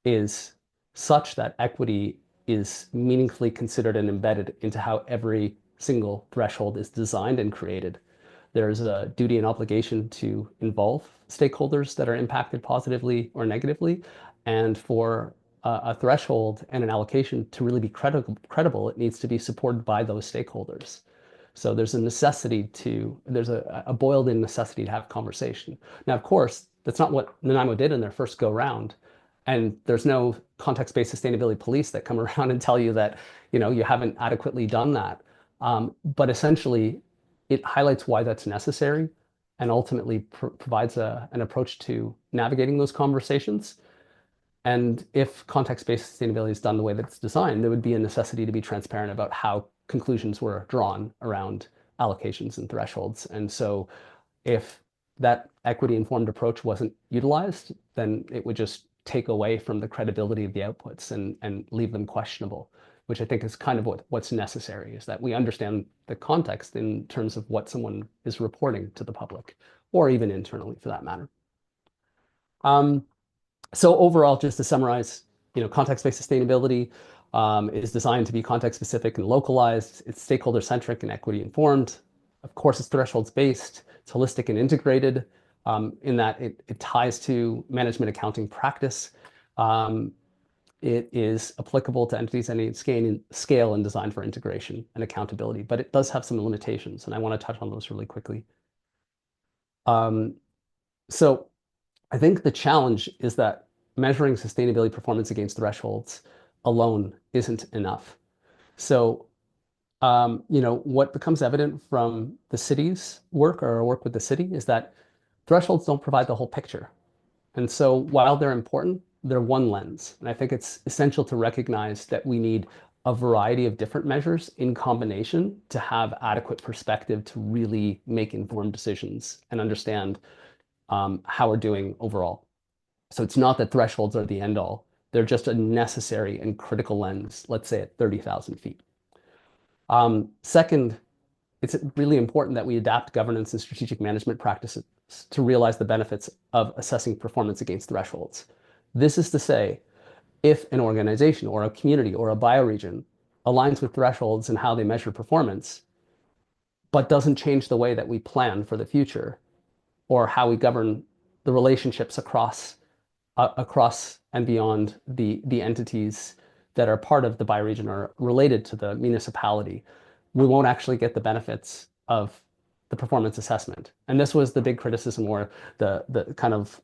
is such that equity is meaningfully considered and embedded into how every single threshold is designed and created. There's a duty and obligation to involve stakeholders that are impacted positively or negatively. And for a threshold and an allocation to really be credible, it needs to be supported by those stakeholders. So there's a boiled in necessity to have conversation. Now, of course, that's not what Nanaimo did in their first go round. And there's no context-based sustainability police that come around and tell you that, you haven't adequately done that. But essentially, it highlights why that's necessary and ultimately provides an approach to navigating those conversations. And if context-based sustainability is done the way that it's designed, there would be a necessity to be transparent about how conclusions were drawn around allocations and thresholds. And so if that equity-informed approach wasn't utilized, then it would just take away from the credibility of the outputs and leave them questionable, which I think is kind of what's necessary, is that we understand the context in terms of what someone is reporting to the public, or even internally for that matter. So overall, just to summarize, context-based sustainability is designed to be context-specific and localized. It's stakeholder-centric and equity-informed. Of course, it's thresholds-based. It's holistic and integrated in that it ties to management accounting practice. It is applicable to entities any scale and designed for integration and accountability, but it does have some limitations, and I want to touch on those really quickly. So I think the challenge is that measuring sustainability performance against thresholds alone isn't enough. So, what becomes evident from the city's work or our work with the city is that thresholds don't provide the whole picture. And so while they're important, they're one lens. And I think it's essential to recognize that we need a variety of different measures in combination to have adequate perspective to really make informed decisions and understand how we're doing overall. So it's not that thresholds are the end all. They're just a necessary and critical lens, let's say at 30,000 feet. Second, it's really important that we adapt governance and strategic management practices to realize the benefits of assessing performance against thresholds. This is to say, if an organization or a community or a bioregion aligns with thresholds and how they measure performance, but doesn't change the way that we plan for the future or how we govern the relationships across and beyond the entities that are part of the bioregion or related to the municipality, we won't actually get the benefits of the performance assessment. And this was the big criticism, or the kind of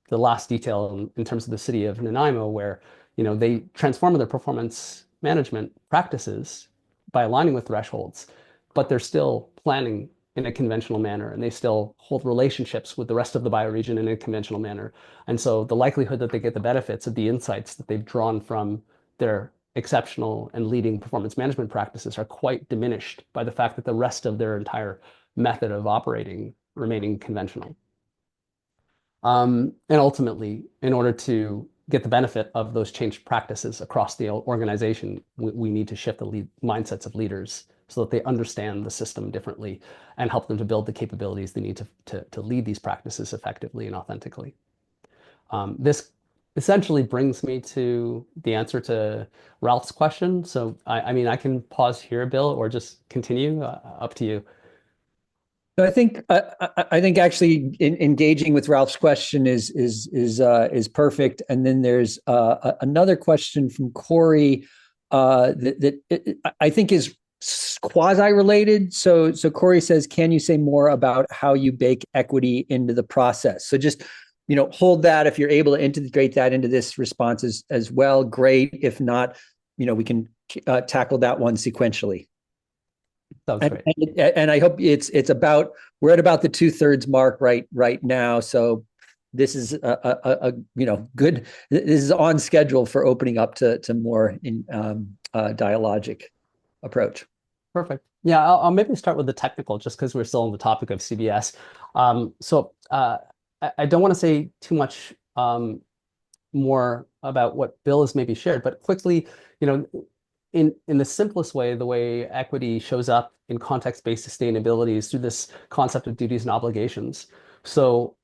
the last detail in terms of the city of Nanaimo, where they transformed their performance management practices by aligning with thresholds, but they're still planning in a conventional manner, and they still hold relationships with the rest of the bioregion in a conventional manner. And so the likelihood that they get the benefits of the insights that they've drawn from their exceptional and leading performance management practices are quite diminished by the fact that the rest of their entire method of operating remaining conventional. And ultimately, in order to get the benefit of those changed practices across the organization, we need to shift the mindsets of leaders so that they understand the system differently and help them to build the capabilities they need to lead these practices effectively and authentically. This essentially brings me to the answer to Ralph's question. So, I mean, I can pause here, Bill, or just continue. Up to you. I think actually engaging with Ralph's question is perfect. And then there's another question from Corey that I think is quasi-related. So Corey says, can you say more about how you bake equity into the process? So just hold that. If you're able to integrate that into this response as well, great. If not, we can tackle that one sequentially. Sounds great. And I hope we're at about the 2/3 mark right now. So this is a good. This is on schedule for opening up to more dialogic approach. Perfect. Yeah, I'll maybe start with the technical, just because we're still on the topic of CBS. So I don't want to say too much more about what Bill has maybe shared, but quickly, in the simplest way, the way equity shows up in context-based sustainability is through this concept of duties and obligations. So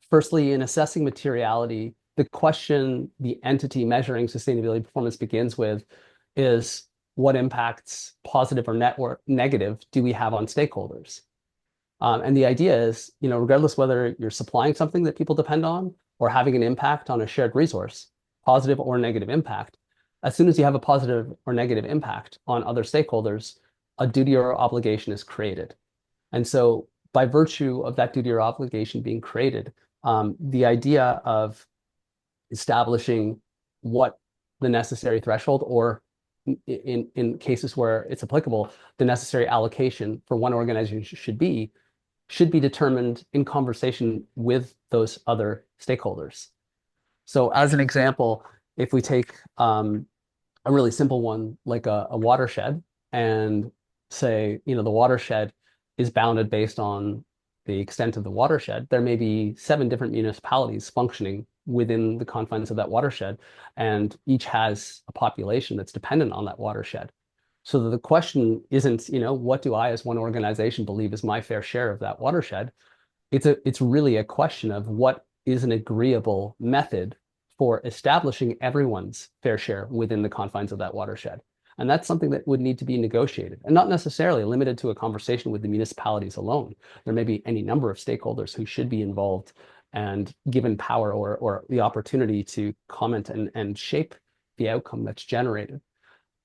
firstly, in assessing materiality, the question the entity measuring sustainability performance begins with is, what impacts, positive or negative, do we have on stakeholders? And the idea is, regardless whether you're supplying something that people depend on or having an impact on a shared resource, positive or negative impact, as soon as you have a positive or negative impact on other stakeholders, a duty or obligation is created. And so by virtue of that duty or obligation being created, the idea of establishing what the necessary threshold, or in cases where it's applicable, the necessary allocation for one organization should be determined in conversation with those other stakeholders. So as an example, if we take a really simple one like a watershed, and say, the watershed is bounded based on the extent of the watershed, there may be 7 different municipalities functioning within the confines of that watershed, and each has a population that's dependent on that watershed. So the question isn't, what do I as one organization believe is my fair share of that watershed? It's really a question of what is an agreeable method for establishing everyone's fair share within the confines of that watershed. And that's something that would need to be negotiated, and not necessarily limited to a conversation with the municipalities alone. There may be any number of stakeholders who should be involved and given power or the opportunity to comment and shape the outcome that's generated.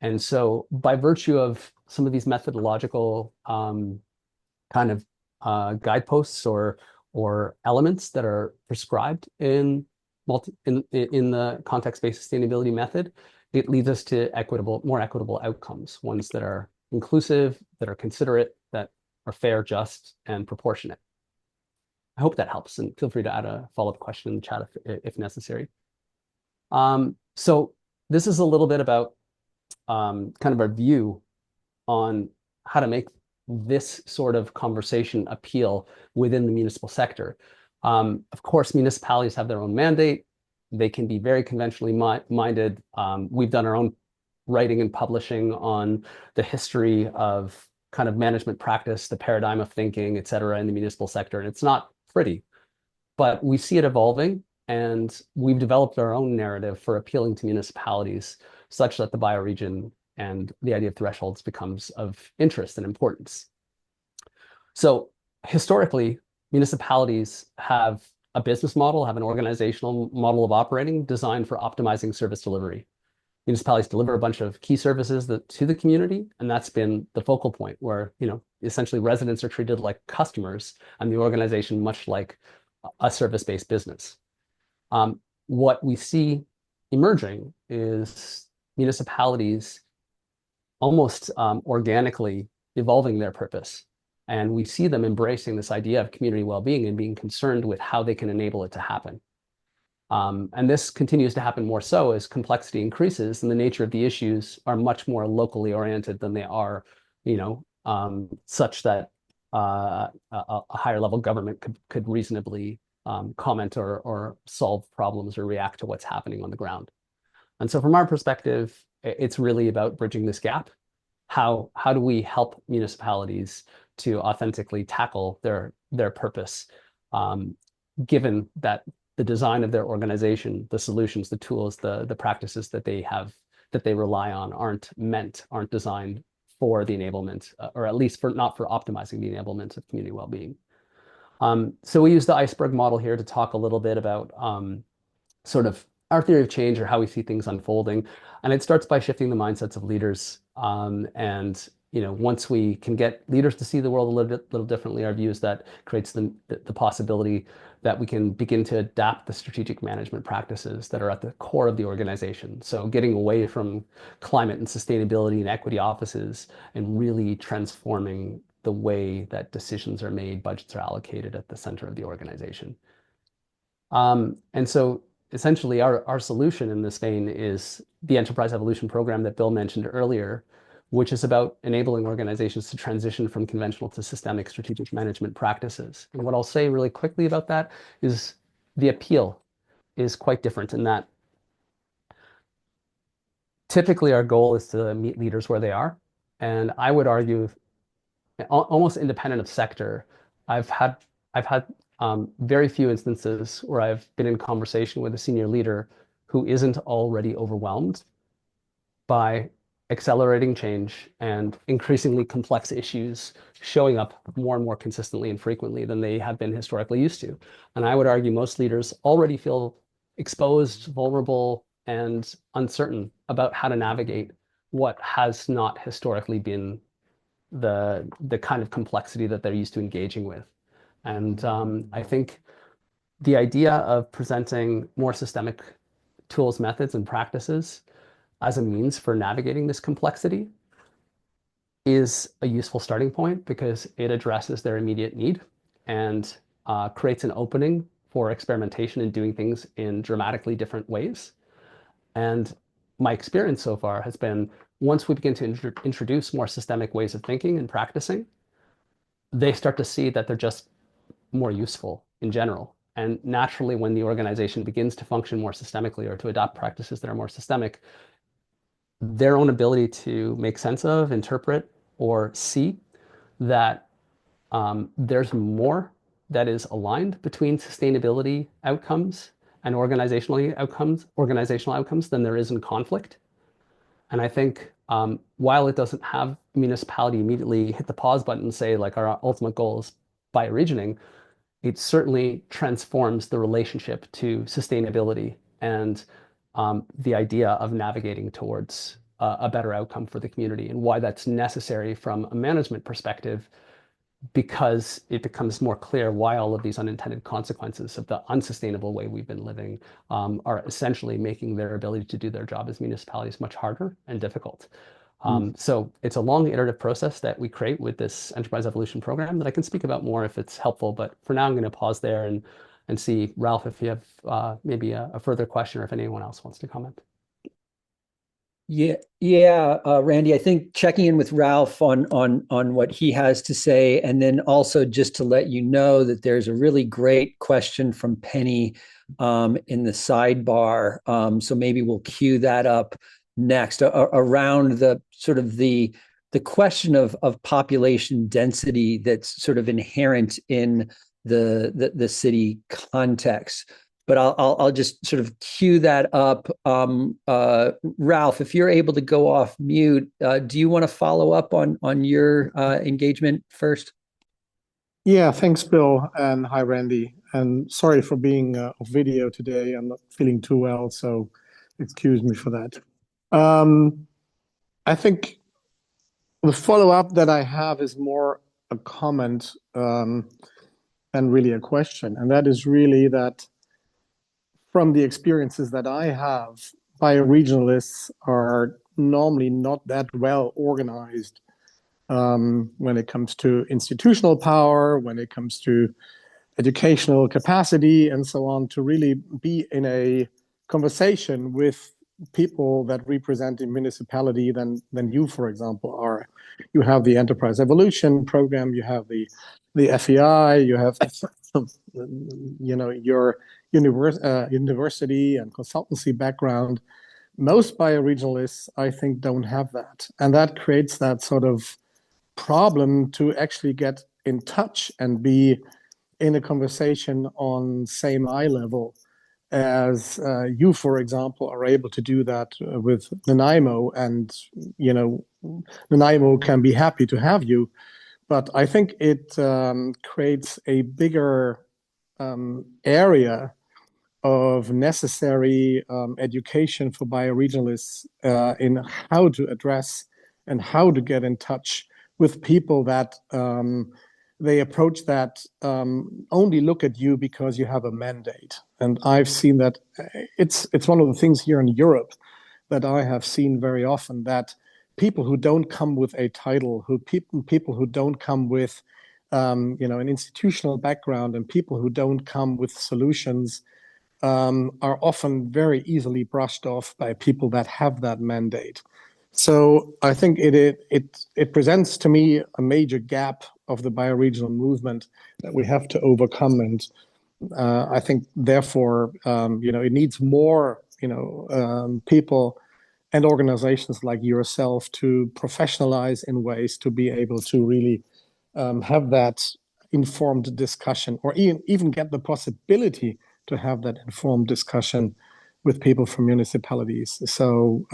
And so by virtue of some of these methodological kind of guideposts or elements that are prescribed in the context-based sustainability method, it leads us to more equitable outcomes, ones that are inclusive, that are considerate, that are fair, just, and proportionate. I hope that helps, and feel free to add a follow-up question in the chat if necessary. So this is a little bit about kind of our view on how to make this sort of conversation appeal within the municipal sector. Of course, municipalities have their own mandate. They can be very conventionally minded. We've done our own writing and publishing on the history of kind of management practice, the paradigm of thinking, et cetera, in the municipal sector. And it's not pretty, but we see it evolving, and we've developed our own narrative for appealing to municipalities such that the bioregion and the idea of thresholds becomes of interest and importance. So historically, municipalities have a business model, have an organizational model of operating designed for optimizing service delivery. Municipalities deliver a bunch of key services to the community, and that's been the focal point where, essentially residents are treated like customers and the organization much like a service-based business. What we see emerging is municipalities almost organically evolving their purpose. And we see them embracing this idea of community well-being and being concerned with how they can enable it to happen. And this continues to happen more so as complexity increases and the nature of the issues are much more locally oriented than they are, such that a higher level government could reasonably comment or solve problems or react to what's happening on the ground. And so from our perspective, it's really about bridging this gap. How do we help municipalities to authentically tackle their purpose, given that the design of their organization, the solutions, the tools, the practices that they rely on aren't designed for the enablement, or at least not for optimizing the enablement of community well-being. So we use the iceberg model here to talk a little bit about sort of our theory of change, or how we see things unfolding. And it starts by shifting the mindsets of leaders. And once we can get leaders to see the world a little differently, our view is that creates the possibility that we can begin to adapt the strategic management practices that are at the core of the organization. So getting away from climate and sustainability and equity offices and really transforming the way that decisions are made, budgets are allocated at the center of the organization. And so essentially our solution in this vein is the Enterprise Evolution Program that Bill mentioned earlier, which is about enabling organizations to transition from conventional to systemic strategic management practices. And what I'll say really quickly about that is the appeal is quite different in that typically our goal is to meet leaders where they are. And I would argue, almost independent of sector, I've had very few instances where I've been in conversation with a senior leader who isn't already overwhelmed by accelerating change and increasingly complex issues showing up more and more consistently and frequently than they have been historically used to. And I would argue most leaders already feel exposed, vulnerable, and uncertain about how to navigate what has not historically been the kind of complexity that they're used to engaging with. And I think the idea of presenting more systemic tools, methods, and practices as a means for navigating this complexity is a useful starting point because it addresses their immediate need and creates an opening for experimentation and doing things in dramatically different ways. And my experience so far has been once we begin to introduce more systemic ways of thinking and practicing, they start to see that they're just more useful in general. And naturally, when the organization begins to function more systemically or to adopt practices that are more systemic, their own ability to make sense of, interpret, or see that there's more that is aligned between sustainability outcomes and organizational outcomes than there is in conflict. And I think while it doesn't have municipality immediately hit the pause button and say, like, our ultimate goal is bioregioning, it certainly transforms the relationship to sustainability and the idea of navigating towards a better outcome for the community and why that's necessary from a management perspective, because it becomes more clear why all of these unintended consequences of the unsustainable way we've been living are essentially making their ability to do their job as municipalities much harder and difficult. So it's a long iterative process that we create with this enterprise evolution program that I can speak about more if it's helpful. But for now, I'm going to pause there and see, Ralph, if you have maybe a further question or if anyone else wants to comment. Yeah, Randy, I think checking in with Ralph on what he has to say, and then also just to let you know that there's a really great question from Penny in the sidebar. So maybe we'll queue that up next around the sort of the question of population density that's sort of inherent in the city context. But I'll just sort of cue that up. Ralph, if you're able to go off mute, do you want to follow up on your engagement first? Yeah, thanks, Bill, and hi, Randy. And sorry for being off video today. I'm not feeling too well, so excuse me for that. I think the follow-up that I have is more a comment than really a question, and that is really that from the experiences that I have, bioregionalists are normally not that well organized when it comes to institutional power, when it comes to educational capacity, and so on, to really be in a conversation with people that represent the municipality than you, for example, are. You have the Enterprise Evolution program, you have the FEI, you have your university and consultancy background. Most bioregionalists, I think, don't have that. And that creates that sort of problem to actually get in touch and be in a conversation on same eye level as you, for example, are able to do that with Nanaimo. And, Nanaimo can be happy to have you. But I think it creates a bigger area of necessary education for bioregionalists in how to address and how to get in touch with people that they approach that only look at you because you have a mandate. And I've seen that it's one of the things here in Europe that I have seen very often, that people who don't come with a title, people who don't come with an institutional background, and people who don't come with solutions are often very easily brushed off by people that have that mandate. So I think it presents to me a major gap of the bioregional movement that we have to overcome, and I think therefore it needs more people and organizations like yourself to professionalize in ways to be able to really have that informed discussion, or even get the possibility to have that informed discussion with people from municipalities. So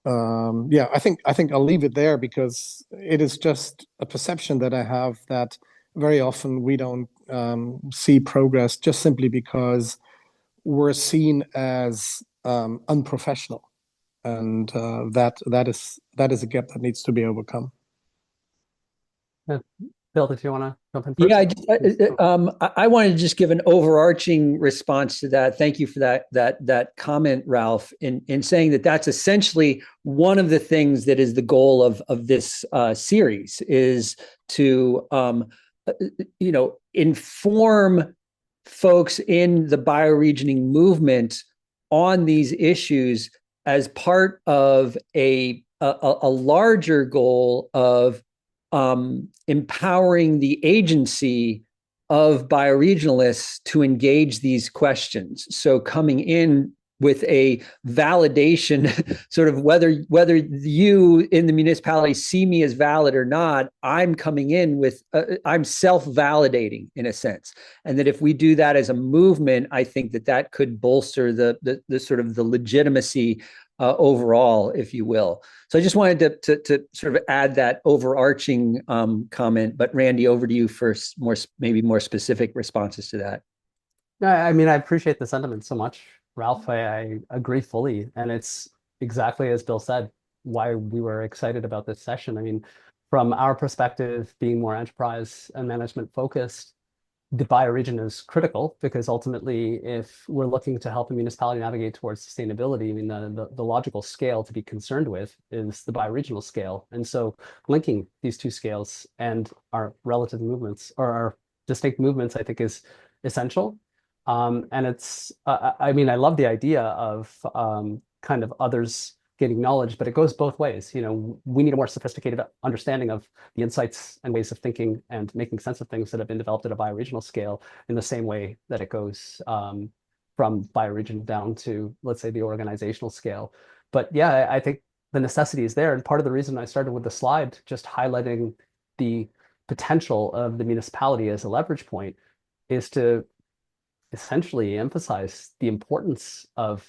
Yeah, I think I'll leave it there because it is just a perception that I have that very often we don't see progress just simply because we're seen as unprofessional, and that is a gap that needs to be overcome. Yeah. Bill, did you want to jump in Yeah, first? I wanted to just give an overarching response to that. Thank you for that comment, Ralph, in saying that that's essentially one of the things that is the goal of this series is to inform folks in the bioregioning movement on these issues as part of a larger goal of empowering the agency of bioregionalists to engage these questions. So coming in with a validation, sort of whether you in the municipality see me as valid or not, I'm coming in with I'm self-validating in a sense, and that if we do that as a movement, I think that could bolster the sort of the legitimacy overall, if you will. So I just wanted to sort of add that overarching comment. But Randy, over to you for maybe more specific responses to that. No, I mean, I appreciate the sentiment so much, Ralph. I agree fully. And it's exactly as Bill said, why we were excited about this session. I mean, from our perspective, being more enterprise and management focused, the bioregion is critical because ultimately, if we're looking to help a municipality navigate towards sustainability, I mean, the logical scale to be concerned with is the bioregional scale. And so linking these two scales and our relative movements or our distinct movements, I think is essential. And it's, I mean, I love the idea of kind of others getting knowledge, but it goes both ways. You know, we need a more sophisticated understanding of the insights and ways of thinking and making sense of things that have been developed at a bioregional scale in the same way that it goes from bioregion down to, let's say, the organizational scale. But yeah, I think the necessity is there. And part of the reason I started with the slide, just highlighting the potential of the municipality as a leverage point, is to essentially emphasize the importance of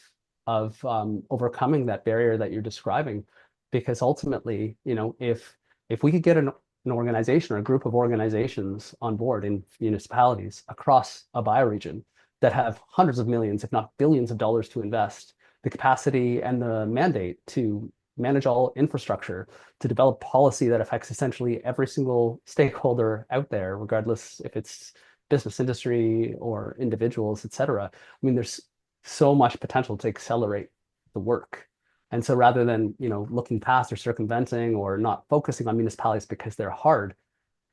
overcoming that barrier that you're describing, because ultimately, you know, if we could get an organization or a group of organizations on board in municipalities across a bioregion that have hundreds of millions, if not billions of dollars to invest, the capacity and the mandate to manage all infrastructure, to develop policy that affects essentially every single stakeholder out there, regardless if it's business, industry, or individuals, et cetera. I mean, there's so much potential to accelerate the work. And so rather than, you know, looking past or circumventing or not focusing on municipalities because they're hard,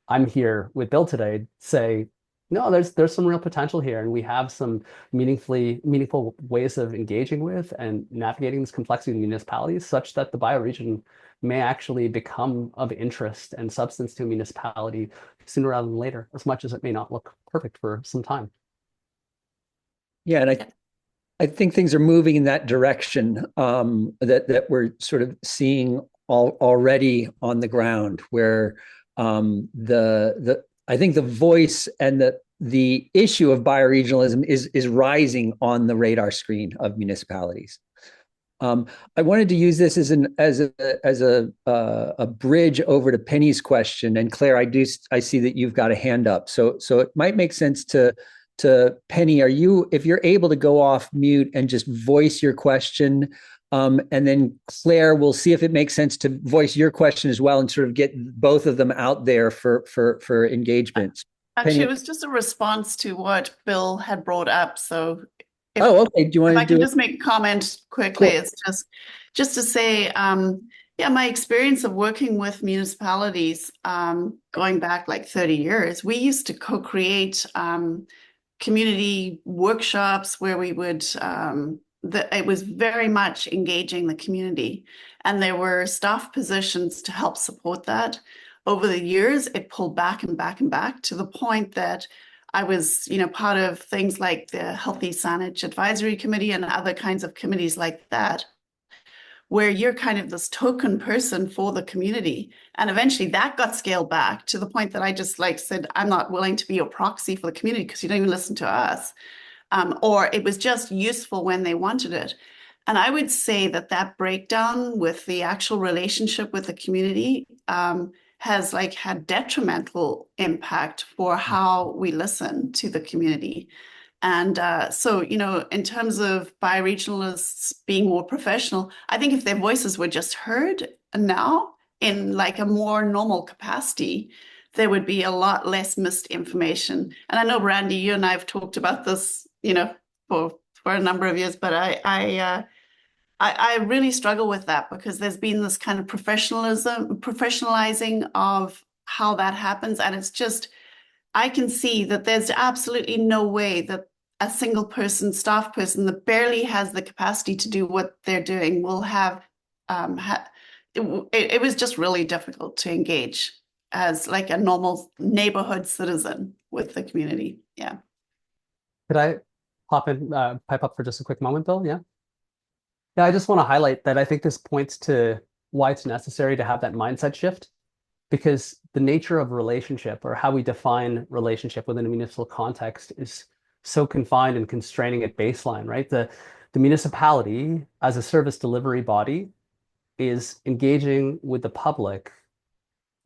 I'm here with Bill today to say, no, there's some real potential here, and we have some meaningful ways of engaging with and navigating this complexity in municipalities such that the bioregion may actually become of interest and substance to a municipality sooner rather than later, as much as it may not look perfect for some time. Yeah, and I think things are moving in that direction that we're sort of seeing already on the ground, where I think the voice and the issue of bioregionalism is rising on the radar screen of municipalities. I wanted to use this as a bridge over to Penny's question. And Claire, I see that you've got a hand up, so it might make sense to Penny. If you're able to go off mute and just voice your question, and then Claire, we'll see if it makes sense to voice your question as well and sort of get both of them out there for engagement. Actually, Penny? it was just a response to what Bill had brought up. So okay. Do you want if to I can do just make a comment quickly, Cool. it's just to say, yeah, my experience of working with municipalities, going back like 30 years, we used to co-create community workshops where we would, it was very much engaging the community, and there were staff positions to help support that. Over the years, it pulled back and back and back to the point that I was, you know, part of things like the Healthy Sandwich Advisory Committee and other kinds of committees like that, where you're kind of this token person for the community. And eventually that got scaled back to the point that I just said, I'm not willing to be your proxy for the community because you don't even listen to us. Or it was just useful when they wanted it. And I would say that that breakdown with the actual relationship with the community has like had detrimental impact for how we listen to the community. And so, you know, in terms of bioregionalists being more professional, I think if their voices were just heard now in like a more normal capacity, there would be a lot less missed information. And I know, Randy, you and I have talked about this, you know, for a number of years, but I really struggle with that because there's been this kind of professionalizing of how that happens. And it's just, I can see that there's absolutely no way that a single person, staff person that barely has the capacity to do what they're doing will have, it was just really difficult to engage as like a normal neighborhood citizen with the community. Yeah. Could I pipe up for just a quick moment, Bill? Yeah. Yeah, I just want to highlight that I think this points to why it's necessary to have that mindset shift, because the nature of relationship or how we define relationship within a municipal context is so confined and constraining at baseline, right? The municipality as a service delivery body is engaging with the public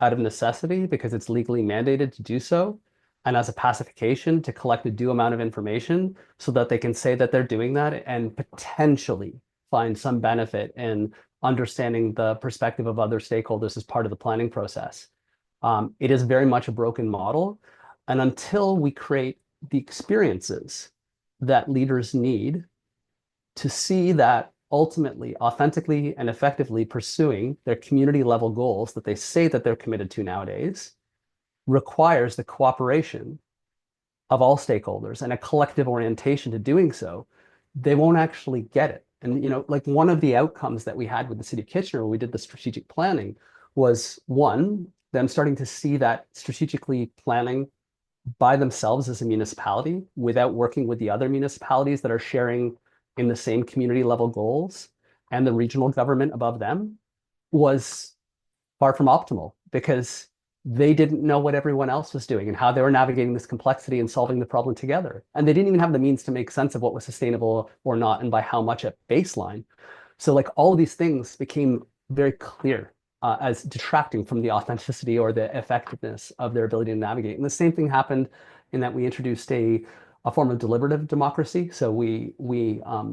out of necessity because it's legally mandated to do so, and as a pacification to collect a due amount of information so that they can say that they're doing that and potentially find some benefit in understanding the perspective of other stakeholders as part of the planning process. It is very much a broken model. And until we create the experiences that leaders need to see that ultimately, authentically, and effectively pursuing their community level goals that they say that they're committed to nowadays requires the cooperation of all stakeholders and a collective orientation to doing so, they won't actually get it. And, you know, like one of the outcomes that we had with the city of Kitchener when we did the strategic planning was one, them starting to see that strategically planning by themselves as a municipality without working with the other municipalities that are sharing in the same community level goals and the regional government above them was far from optimal because they didn't know what everyone else was doing and how they were navigating this complexity and solving the problem together. And they didn't even have the means to make sense of what was sustainable or not and by how much at baseline. So like all of these things became very clear as detracting from the authenticity or the effectiveness of their ability to navigate. And the same thing happened in that we introduced a form of deliberative democracy. So we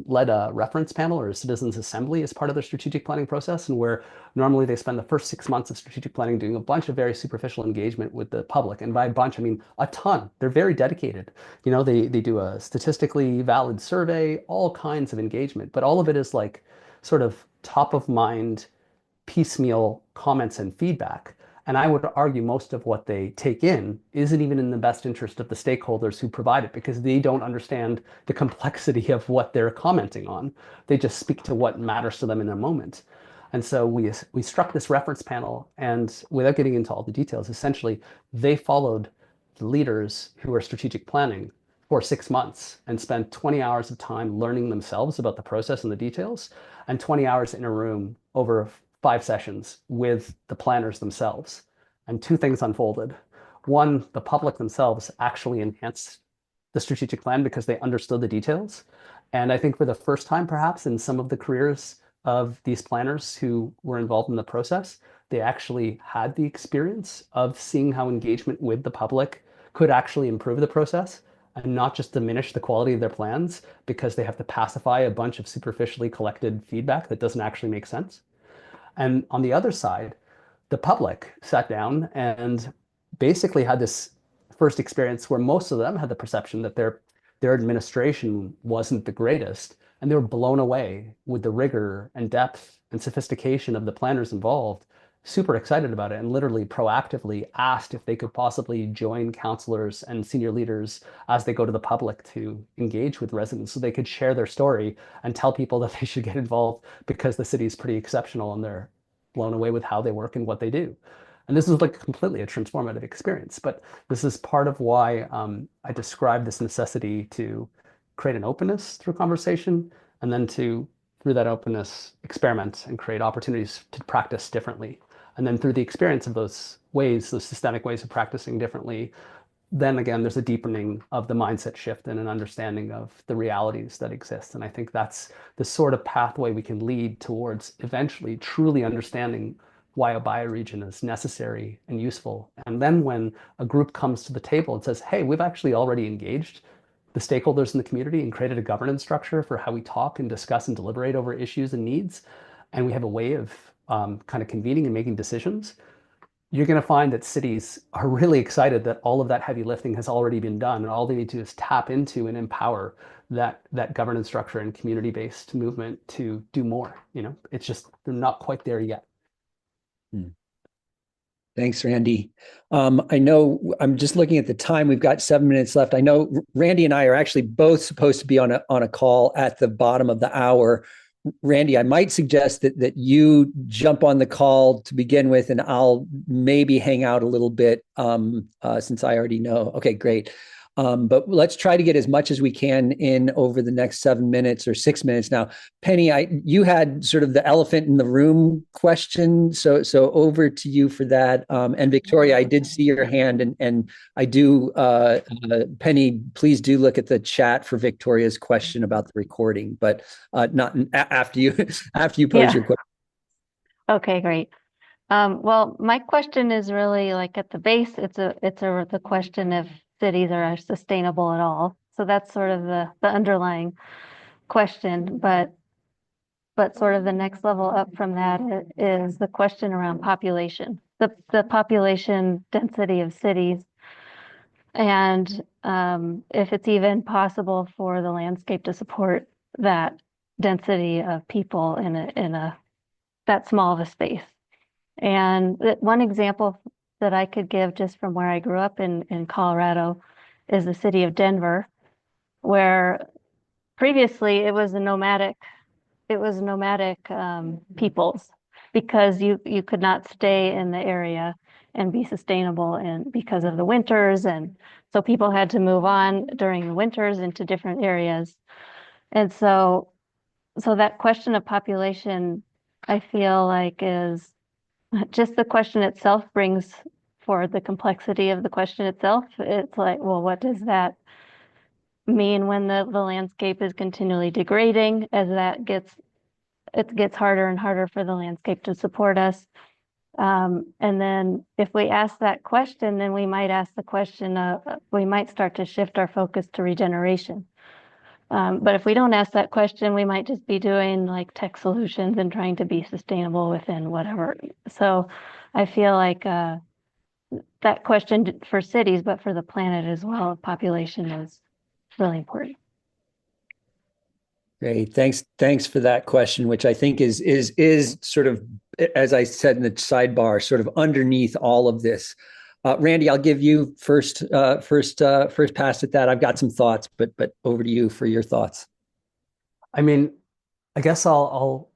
led a reference panel or a citizens assembly as part of their strategic planning process, and where normally they spend the first 6 months of strategic planning doing a bunch of very superficial engagement with the public. And by a bunch, I mean a ton. They're very dedicated. You know, they do a statistically valid survey, all kinds of engagement, but all of it is like sort of top of mind piecemeal comments and feedback. And I would argue most of what they take in isn't even in the best interest of the stakeholders who provide it because they don't understand the complexity of what they're commenting on. They just speak to what matters to them in a moment. And so we struck this reference panel, and without getting into all the details, essentially they followed the leaders who are strategic planning for 6 months and spent 20 hours of time learning themselves about the process and the details, and 20 hours in a room over 5 sessions with the planners themselves. And two things unfolded. One, the public themselves actually enhanced the strategic plan because they understood the details. And I think for the first time, perhaps in some of the careers of these planners who were involved in the process, they actually had the experience of seeing how engagement with the public could actually improve the process and not just diminish the quality of their plans because they have to pacify a bunch of superficially collected feedback that doesn't actually make sense. And on the other side, the public sat down and basically had this first experience where most of them had the perception that their administration wasn't the greatest. And they were blown away with the rigor and depth and sophistication of the planners involved, super excited about it, and literally proactively asked if they could possibly join councillors and senior leaders as they go to the public to engage with residents so they could share their story and tell people that they should get involved because the city is pretty exceptional and they're blown away with how they work and what they do. And this is like completely a transformative experience. But this is part of why I describe this necessity to create an openness through conversation and then to, through that openness, experiment and create opportunities to practice differently. And then through the experience of those ways, those systemic ways of practicing differently, then again, there's a deepening of the mindset shift and an understanding of the realities that exist. And I think that's the sort of pathway we can lead towards eventually truly understanding why a bioregion is necessary and useful. And then when a group comes to the table and says, hey, we've actually already engaged the stakeholders in the community and created a governance structure for how we talk and discuss and deliberate over issues and needs, and we have a way of kind of convening and making decisions, you're going to find that cities are really excited that all of that heavy lifting has already been done, and all they need to do is tap into and empower that governance structure and community-based movement to do more. It's just they're not quite there yet. Thanks, Randy. I know I'm just looking at the time. We've got 7 minutes left. I know Randy and I are actually both supposed to be on a call at the bottom of the hour. Randy, I might suggest that you jump on the call to begin with, and I'll maybe hang out a little bit since I already know. Okay, great. But let's try to get as much as we can in over the next 7 minutes or 6 minutes. Now, Penny, you had sort of the elephant in the room question, so over to you for that. And Victoria, I did see your hand, and I do. Penny, please do look at the chat for Victoria's question about the recording, but not after you pose your question. Okay, great. Well, my question is really like at the base. It's the question of cities are sustainable at all. So that's sort of the underlying question, but sort of the next level up from that is the question around population, the population density of cities, and if it's even possible for the landscape to support that density of people in a that small of a space. And one example that I could give just from where I grew up in Colorado is the city of Denver, where previously it was nomadic peoples, because you could not stay in the area and be sustainable, and because of the winters, and so people had to move on during the winters into different areas. And so that question of population, I feel like, is just the question itself brings forward the complexity of the question itself. It's like, well, what does that mean when the landscape is continually degrading, as it gets harder and harder for the landscape to support us? And then if we ask that question, then we might ask the question we might start to shift our focus to regeneration. But if we don't ask that question, we might just be doing like tech solutions and trying to be sustainable within whatever. So I feel like that question for cities, but for the planet as well, population is really important. Great. Thanks for that question, which I think is sort of, as I said in the sidebar, sort of underneath all of this. Randy, I'll give you first pass at that. I've got some thoughts, but over to you for your thoughts. I mean, I guess I'll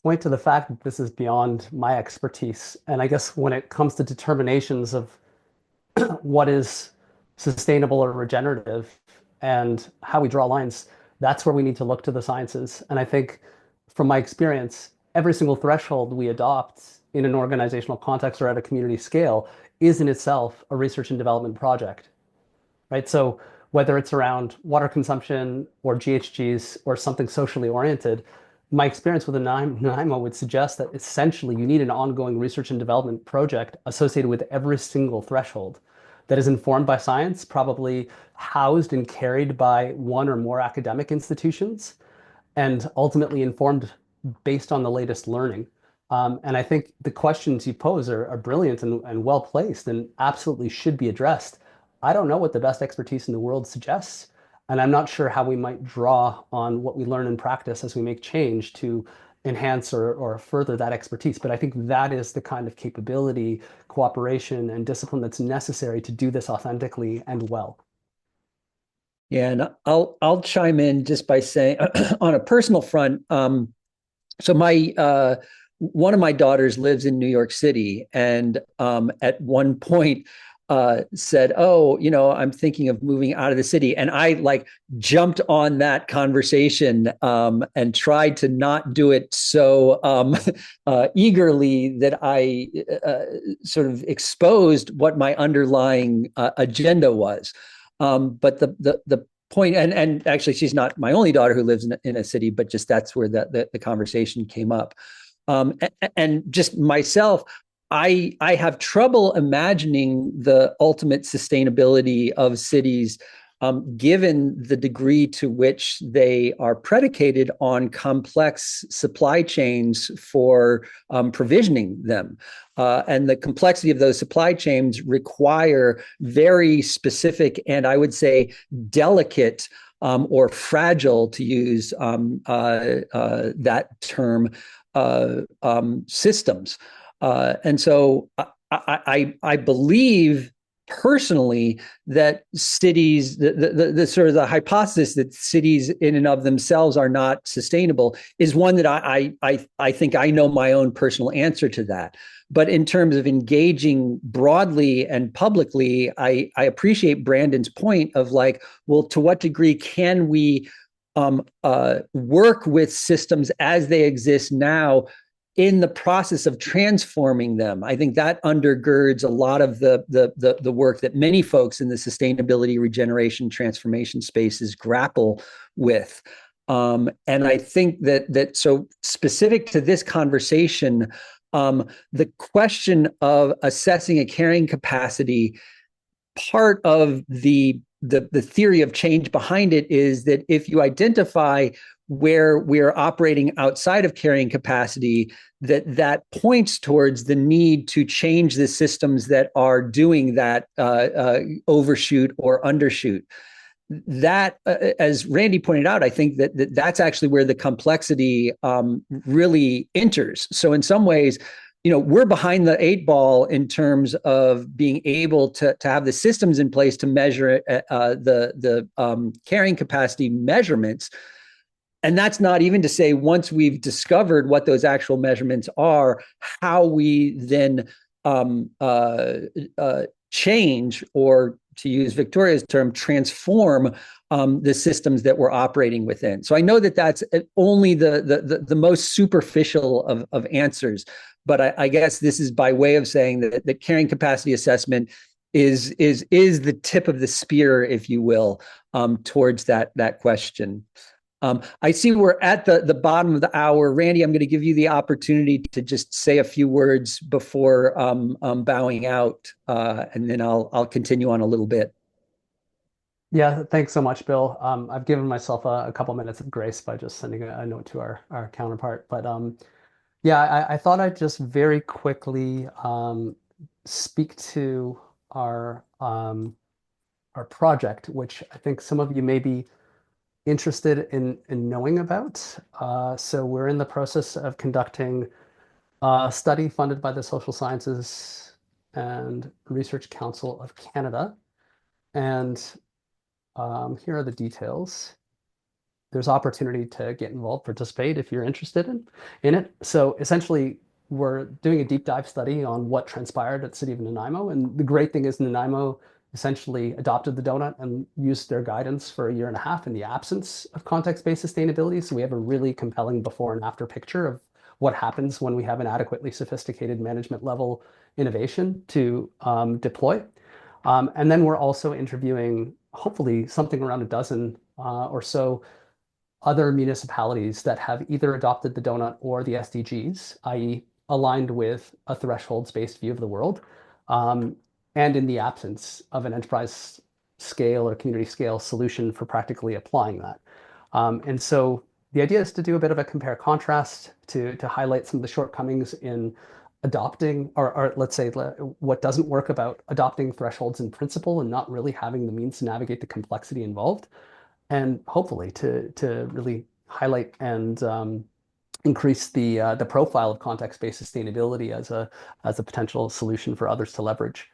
point to the fact that this is beyond my expertise. And I guess when it comes to determinations of what is sustainable or regenerative and how we draw lines, that's where we need to look to the sciences. And I think from my experience, every single threshold we adopt in an organizational context or at a community scale is in itself a research and development project, right? So whether it's around water consumption or GHGs or something socially oriented, my experience with a NIMO would suggest that essentially you need an ongoing research and development project associated with every single threshold that is informed by science, probably housed and carried by one or more academic institutions, and ultimately informed based on the latest learning. And I think the questions you pose are brilliant and well placed and absolutely should be addressed. I don't know what the best expertise in the world suggests, and I'm not sure how we might draw on what we learn in practice as we make change to enhance or further that expertise. But I think that is the kind of capability, cooperation, and discipline that's necessary to do this authentically and well. Yeah, and I'll chime in just by saying, on a personal front, so my one of my daughters lives in New York City, and at one point, said, "Oh, I'm thinking of moving out of the city," and I like jumped on that conversation and tried to not do it so eagerly that I sort of exposed what my underlying agenda was. But the point, and actually, she's not my only daughter who lives in a city, but just that's where the conversation came up. And just myself, I have trouble imagining the ultimate sustainability of cities, given the degree to which they are predicated on complex supply chains for provisioning them. And the complexity of those supply chains require very specific and I would say delicate or fragile, to use that term, systems. And so I believe personally that cities, the sort of the hypothesis that cities in and of themselves are not sustainable is one that I think I know my own personal answer to that. But in terms of engaging broadly and publicly, I appreciate Brandon's point of like, well, to what degree can we work with systems as they exist now in the process of transforming them? I think that undergirds a lot of the work that many folks in the sustainability, regeneration, transformation spaces grapple with. And I think that so specific to this conversation, the question of assessing a carrying capacity, part of the theory of change behind it is that if you identify where we're operating outside of carrying capacity, that points towards the need to change the systems that are doing that overshoot or undershoot. That, as Randy pointed out, I think that's actually where the complexity really enters. So in some ways, we're behind the eight ball in terms of being able to have the systems in place to measure the carrying capacity measurements. And that's not even to say, once we've discovered what those actual measurements are, how we then change, or to use Victoria's term, transform the systems that we're operating within. So I know that that's only the most superficial of answers, but I guess this is by way of saying that carrying capacity assessment is the tip of the spear, if you will, towards that question. I see we're at the bottom of the hour. Randy, I'm going to give you the opportunity to just say a few words before bowing out, and then I'll continue on a little bit. Yeah, thanks so much, Bill. I've given myself a couple minutes of grace by just sending a note to our counterpart. But yeah, I thought I'd just very quickly speak to our project, which I think some of you may be interested in knowing about. So we're in the process of conducting a study funded by the Social Sciences and Research Council of Canada. And here are the details. There's opportunity to get involved, participate if you're interested in it. So essentially, we're doing a deep dive study on what transpired at the City of Nanaimo. And the great thing is Nanaimo essentially adopted the donut and used their guidance for 1.5 years in the absence of context-based sustainability. So we have a really compelling before and after picture of what happens when we have an adequately sophisticated management level innovation to deploy. And then we're also interviewing hopefully something around a dozen or so other municipalities that have either adopted the donut or the SDGs, i.e. aligned with a thresholds-based view of the world, and in the absence of an enterprise scale or community scale solution for practically applying that. And so the idea is to do a bit of a compare contrast to highlight some of the shortcomings in adopting, or let's say what doesn't work about adopting thresholds in principle and not really having the means to navigate the complexity involved, and hopefully to really highlight and increase the profile of context-based sustainability as a potential solution for others to leverage.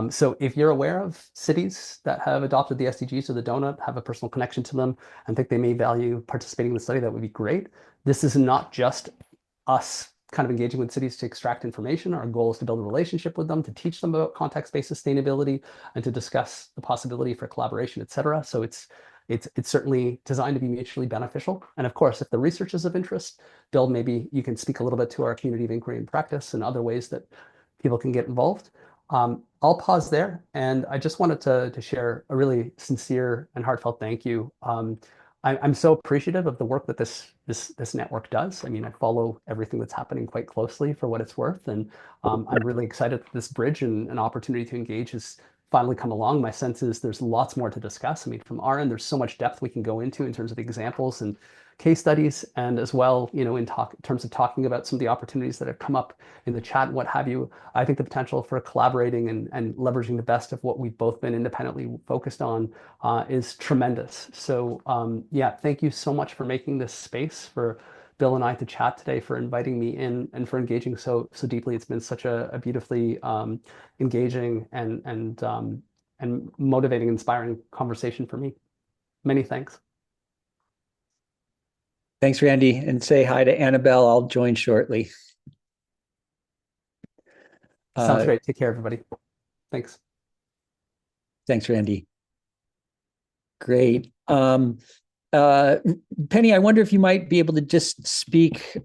So if you're aware of cities that have adopted the SDGs or the donut, have a personal connection to them, and think they may value participating in the study, that would be great. This is not just us kind of engaging with cities to extract information. Our goal is to build a relationship with them, to teach them about context-based sustainability, and to discuss the possibility for collaboration, et cetera. So it's certainly designed to be mutually beneficial. And of course, if the research is of interest, Bill, maybe you can speak a little bit to our community of inquiry and practice and other ways that people can get involved. I'll pause there, and I just wanted to share a really sincere and heartfelt thank you. I'm so appreciative of the work that this network does. I mean, I follow everything that's happening quite closely for what it's worth, and I'm really excited that this bridge and an opportunity to engage has finally come along. My sense is there's lots more to discuss. I mean, from our end, there's so much depth we can go into in terms of examples and case studies, and as well, in terms of talking about some of the opportunities that have come up in the chat, what have you. I think the potential for collaborating and leveraging the best of what we've both been independently focused on is tremendous. So yeah, thank you so much for making this space for Bill and I to chat today, for inviting me in, and for engaging so deeply. It's been such a beautifully engaging and motivating, inspiring conversation for me. Many thanks. Thanks, Randy, and say hi to Annabelle. I'll join shortly. Sounds great. Take care, everybody. Thanks. Thanks, Randy. Great. Penny, I wonder if you might be able to just speak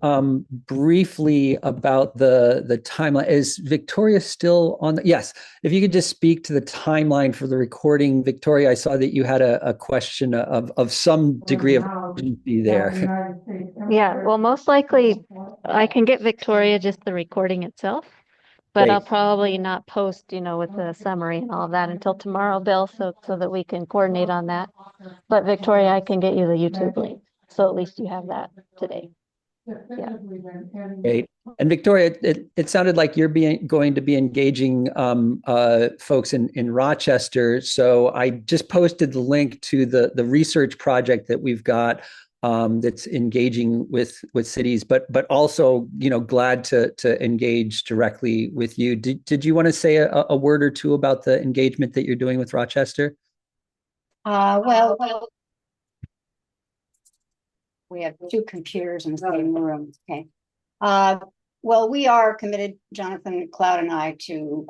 briefly about the timeline. Is Victoria still on? Yes, if you could just speak to the timeline for the recording. Victoria, I saw that you had a question of some degree of urgency there. Yeah, well, most likely I can get Victoria just the recording itself, but Great. I'll probably not post, with the summary and all of that until tomorrow, Bill, so that we can coordinate on that. But Victoria, I can get you the YouTube link, so at least you have that today. Yeah. Great. And Victoria, it sounded like you're going to be engaging folks in Rochester. So I just posted the link to the research project that we've got that's engaging with cities, but also glad to engage directly with you. Did you want to say a word or two about the engagement that you're doing with Rochester? Well, we have two computers in the same room. Okay. Well, we are committed, Jonathan Cloud and I, to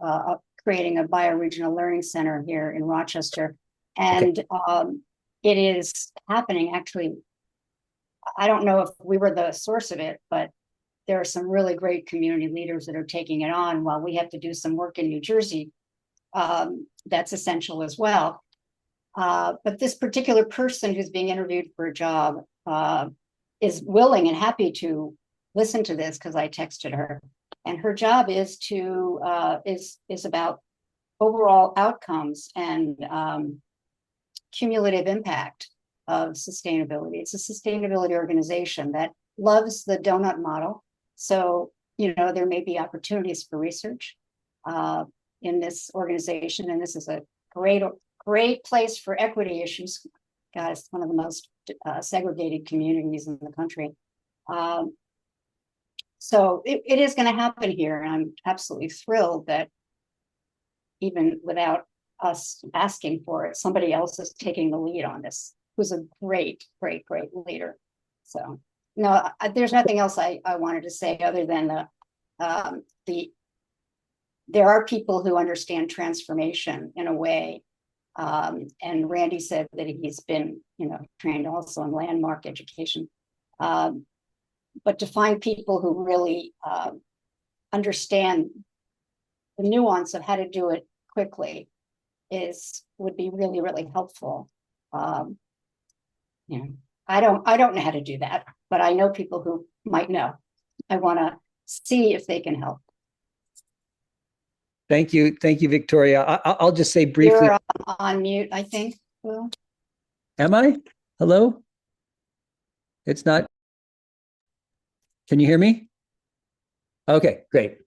creating a bioregional learning center here in Rochester. And it is happening, actually. I don't know if we were the source of it, but there are some really great community leaders that are taking it on, while we have to do some work in New Jersey. That's essential as well. But this particular person who's being interviewed for a job is willing and happy to listen to this, because I texted her. And her job is is about overall outcomes and cumulative impact of sustainability. It's a sustainability organization that loves the donut model. So, there may be opportunities for research in this organization. And this is a great place for equity issues. God, it's one of the most segregated communities in the country. So it is going to happen here. And I'm absolutely thrilled that even without us asking for it, somebody else is taking the lead on this, who's a great leader. So no, there's nothing else I wanted to say other than there are people who understand transformation in a way. And Randy said that he's been, trained also in landmark education. But to find people who really understand the nuance of how to do it quickly would be really helpful. I don't know how to do that, but I know people who might know. I want to see if they can help. Thank you, Victoria. I'll just say briefly. You're on mute, I think. Will? Am I? Hello? It's not. Can you hear me? Okay, great.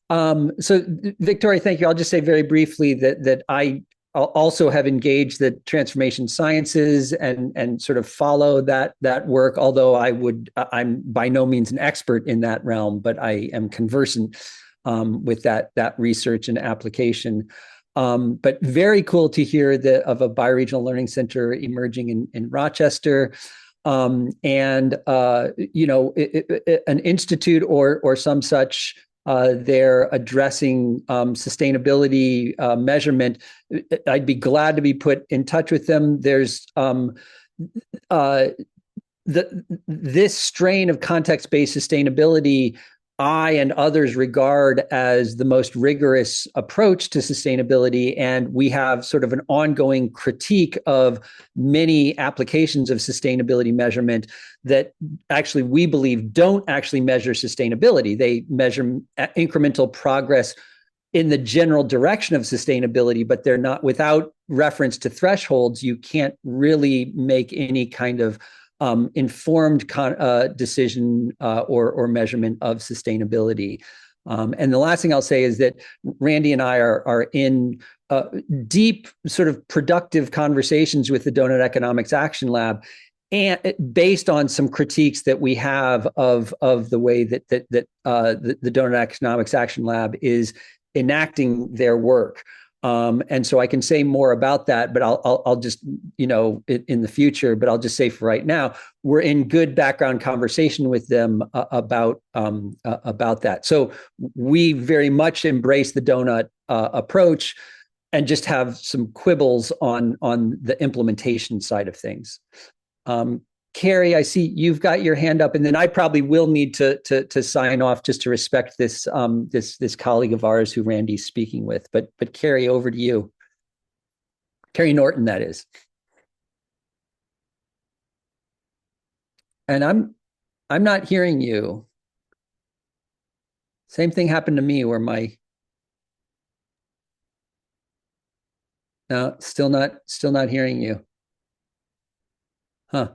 So Victoria, thank you. I'll just say very briefly that I also have engaged the transformation sciences and sort of follow that work, although I'm by no means an expert in that realm, but I am conversant with that research and application. But very cool to hear of a bioregional learning center emerging in Rochester. and an institute or some such, they're addressing sustainability measurement. I'd be glad to be put in touch with them. There's this strain of context-based sustainability I and others regard as the most rigorous approach to sustainability. And we have sort of an ongoing critique of many applications of sustainability measurement that actually we believe don't actually measure sustainability. They measure incremental progress in the general direction of sustainability, but they're not, without reference to thresholds, you can't really make any kind of informed decision or measurement of sustainability. And the last thing I'll say is that Randy and I are in deep, sort of productive conversations with the Donut Economics Action Lab, and based on some critiques that we have of the way that the Donut Economics Action Lab is enacting their work. And so I can say more about that, but I'll just, in the future, but I'll just say for right now, we're in good background conversation with them about that. So we very much embrace the donut approach and just have some quibbles on the implementation side of things. Carrie, I see you've got your hand up, and then I probably will need to sign off just to respect this this colleague of ours who Randy's speaking with. But Carrie, over to you. Carrie Norton, that is. And I'm not hearing you. Same thing happened to me where no, still not hearing you. Huh.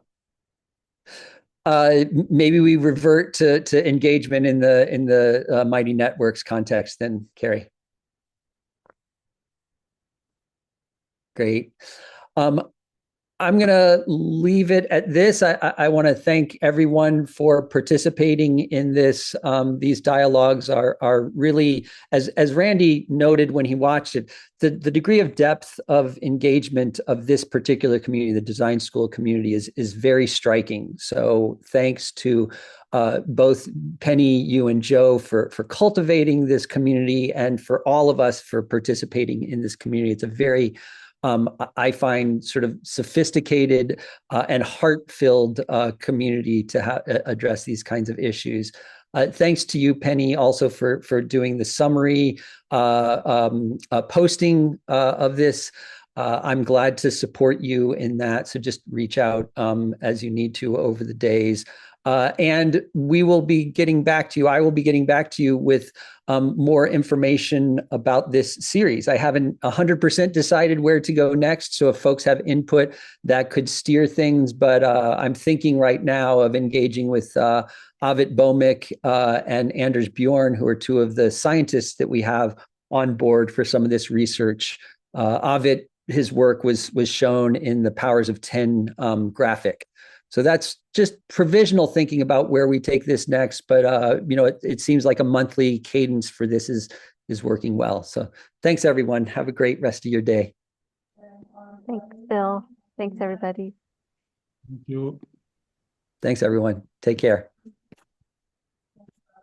Maybe we revert to engagement in the Mighty Networks context then, Carrie. Great. I'm going to leave it at this. I want to thank everyone for participating in this. These dialogues are really, as Randy noted when he watched it, the degree of depth of engagement of this particular community, the design school community, is very striking. So thanks to both Penny, you, and Joe for cultivating this community, and for all of us for participating in this community. It's a very I find sort of sophisticated and heart-filled community to address these kinds of issues. Thanks to you, Penny, also for doing the summary posting of this. I'm glad to support you in that. So just reach out as you need to over the days. And we will be getting back to you. I will be getting back to you with more information about this series. I haven't 100% decided where to go next. So if folks have input that could steer things, but I'm thinking right now of engaging with Avit Bomik and Anders Bjorn, who are two of the scientists that we have on board for some of this research. Avit, his work was shown in the Powers of 10 graphic. So that's just provisional thinking about where we take this next. But it seems like a monthly cadence for this is working well. So thanks, everyone. Have a great rest of your day. Thanks, Bill. Thanks, everybody. Thank you. Thanks, everyone. Take care.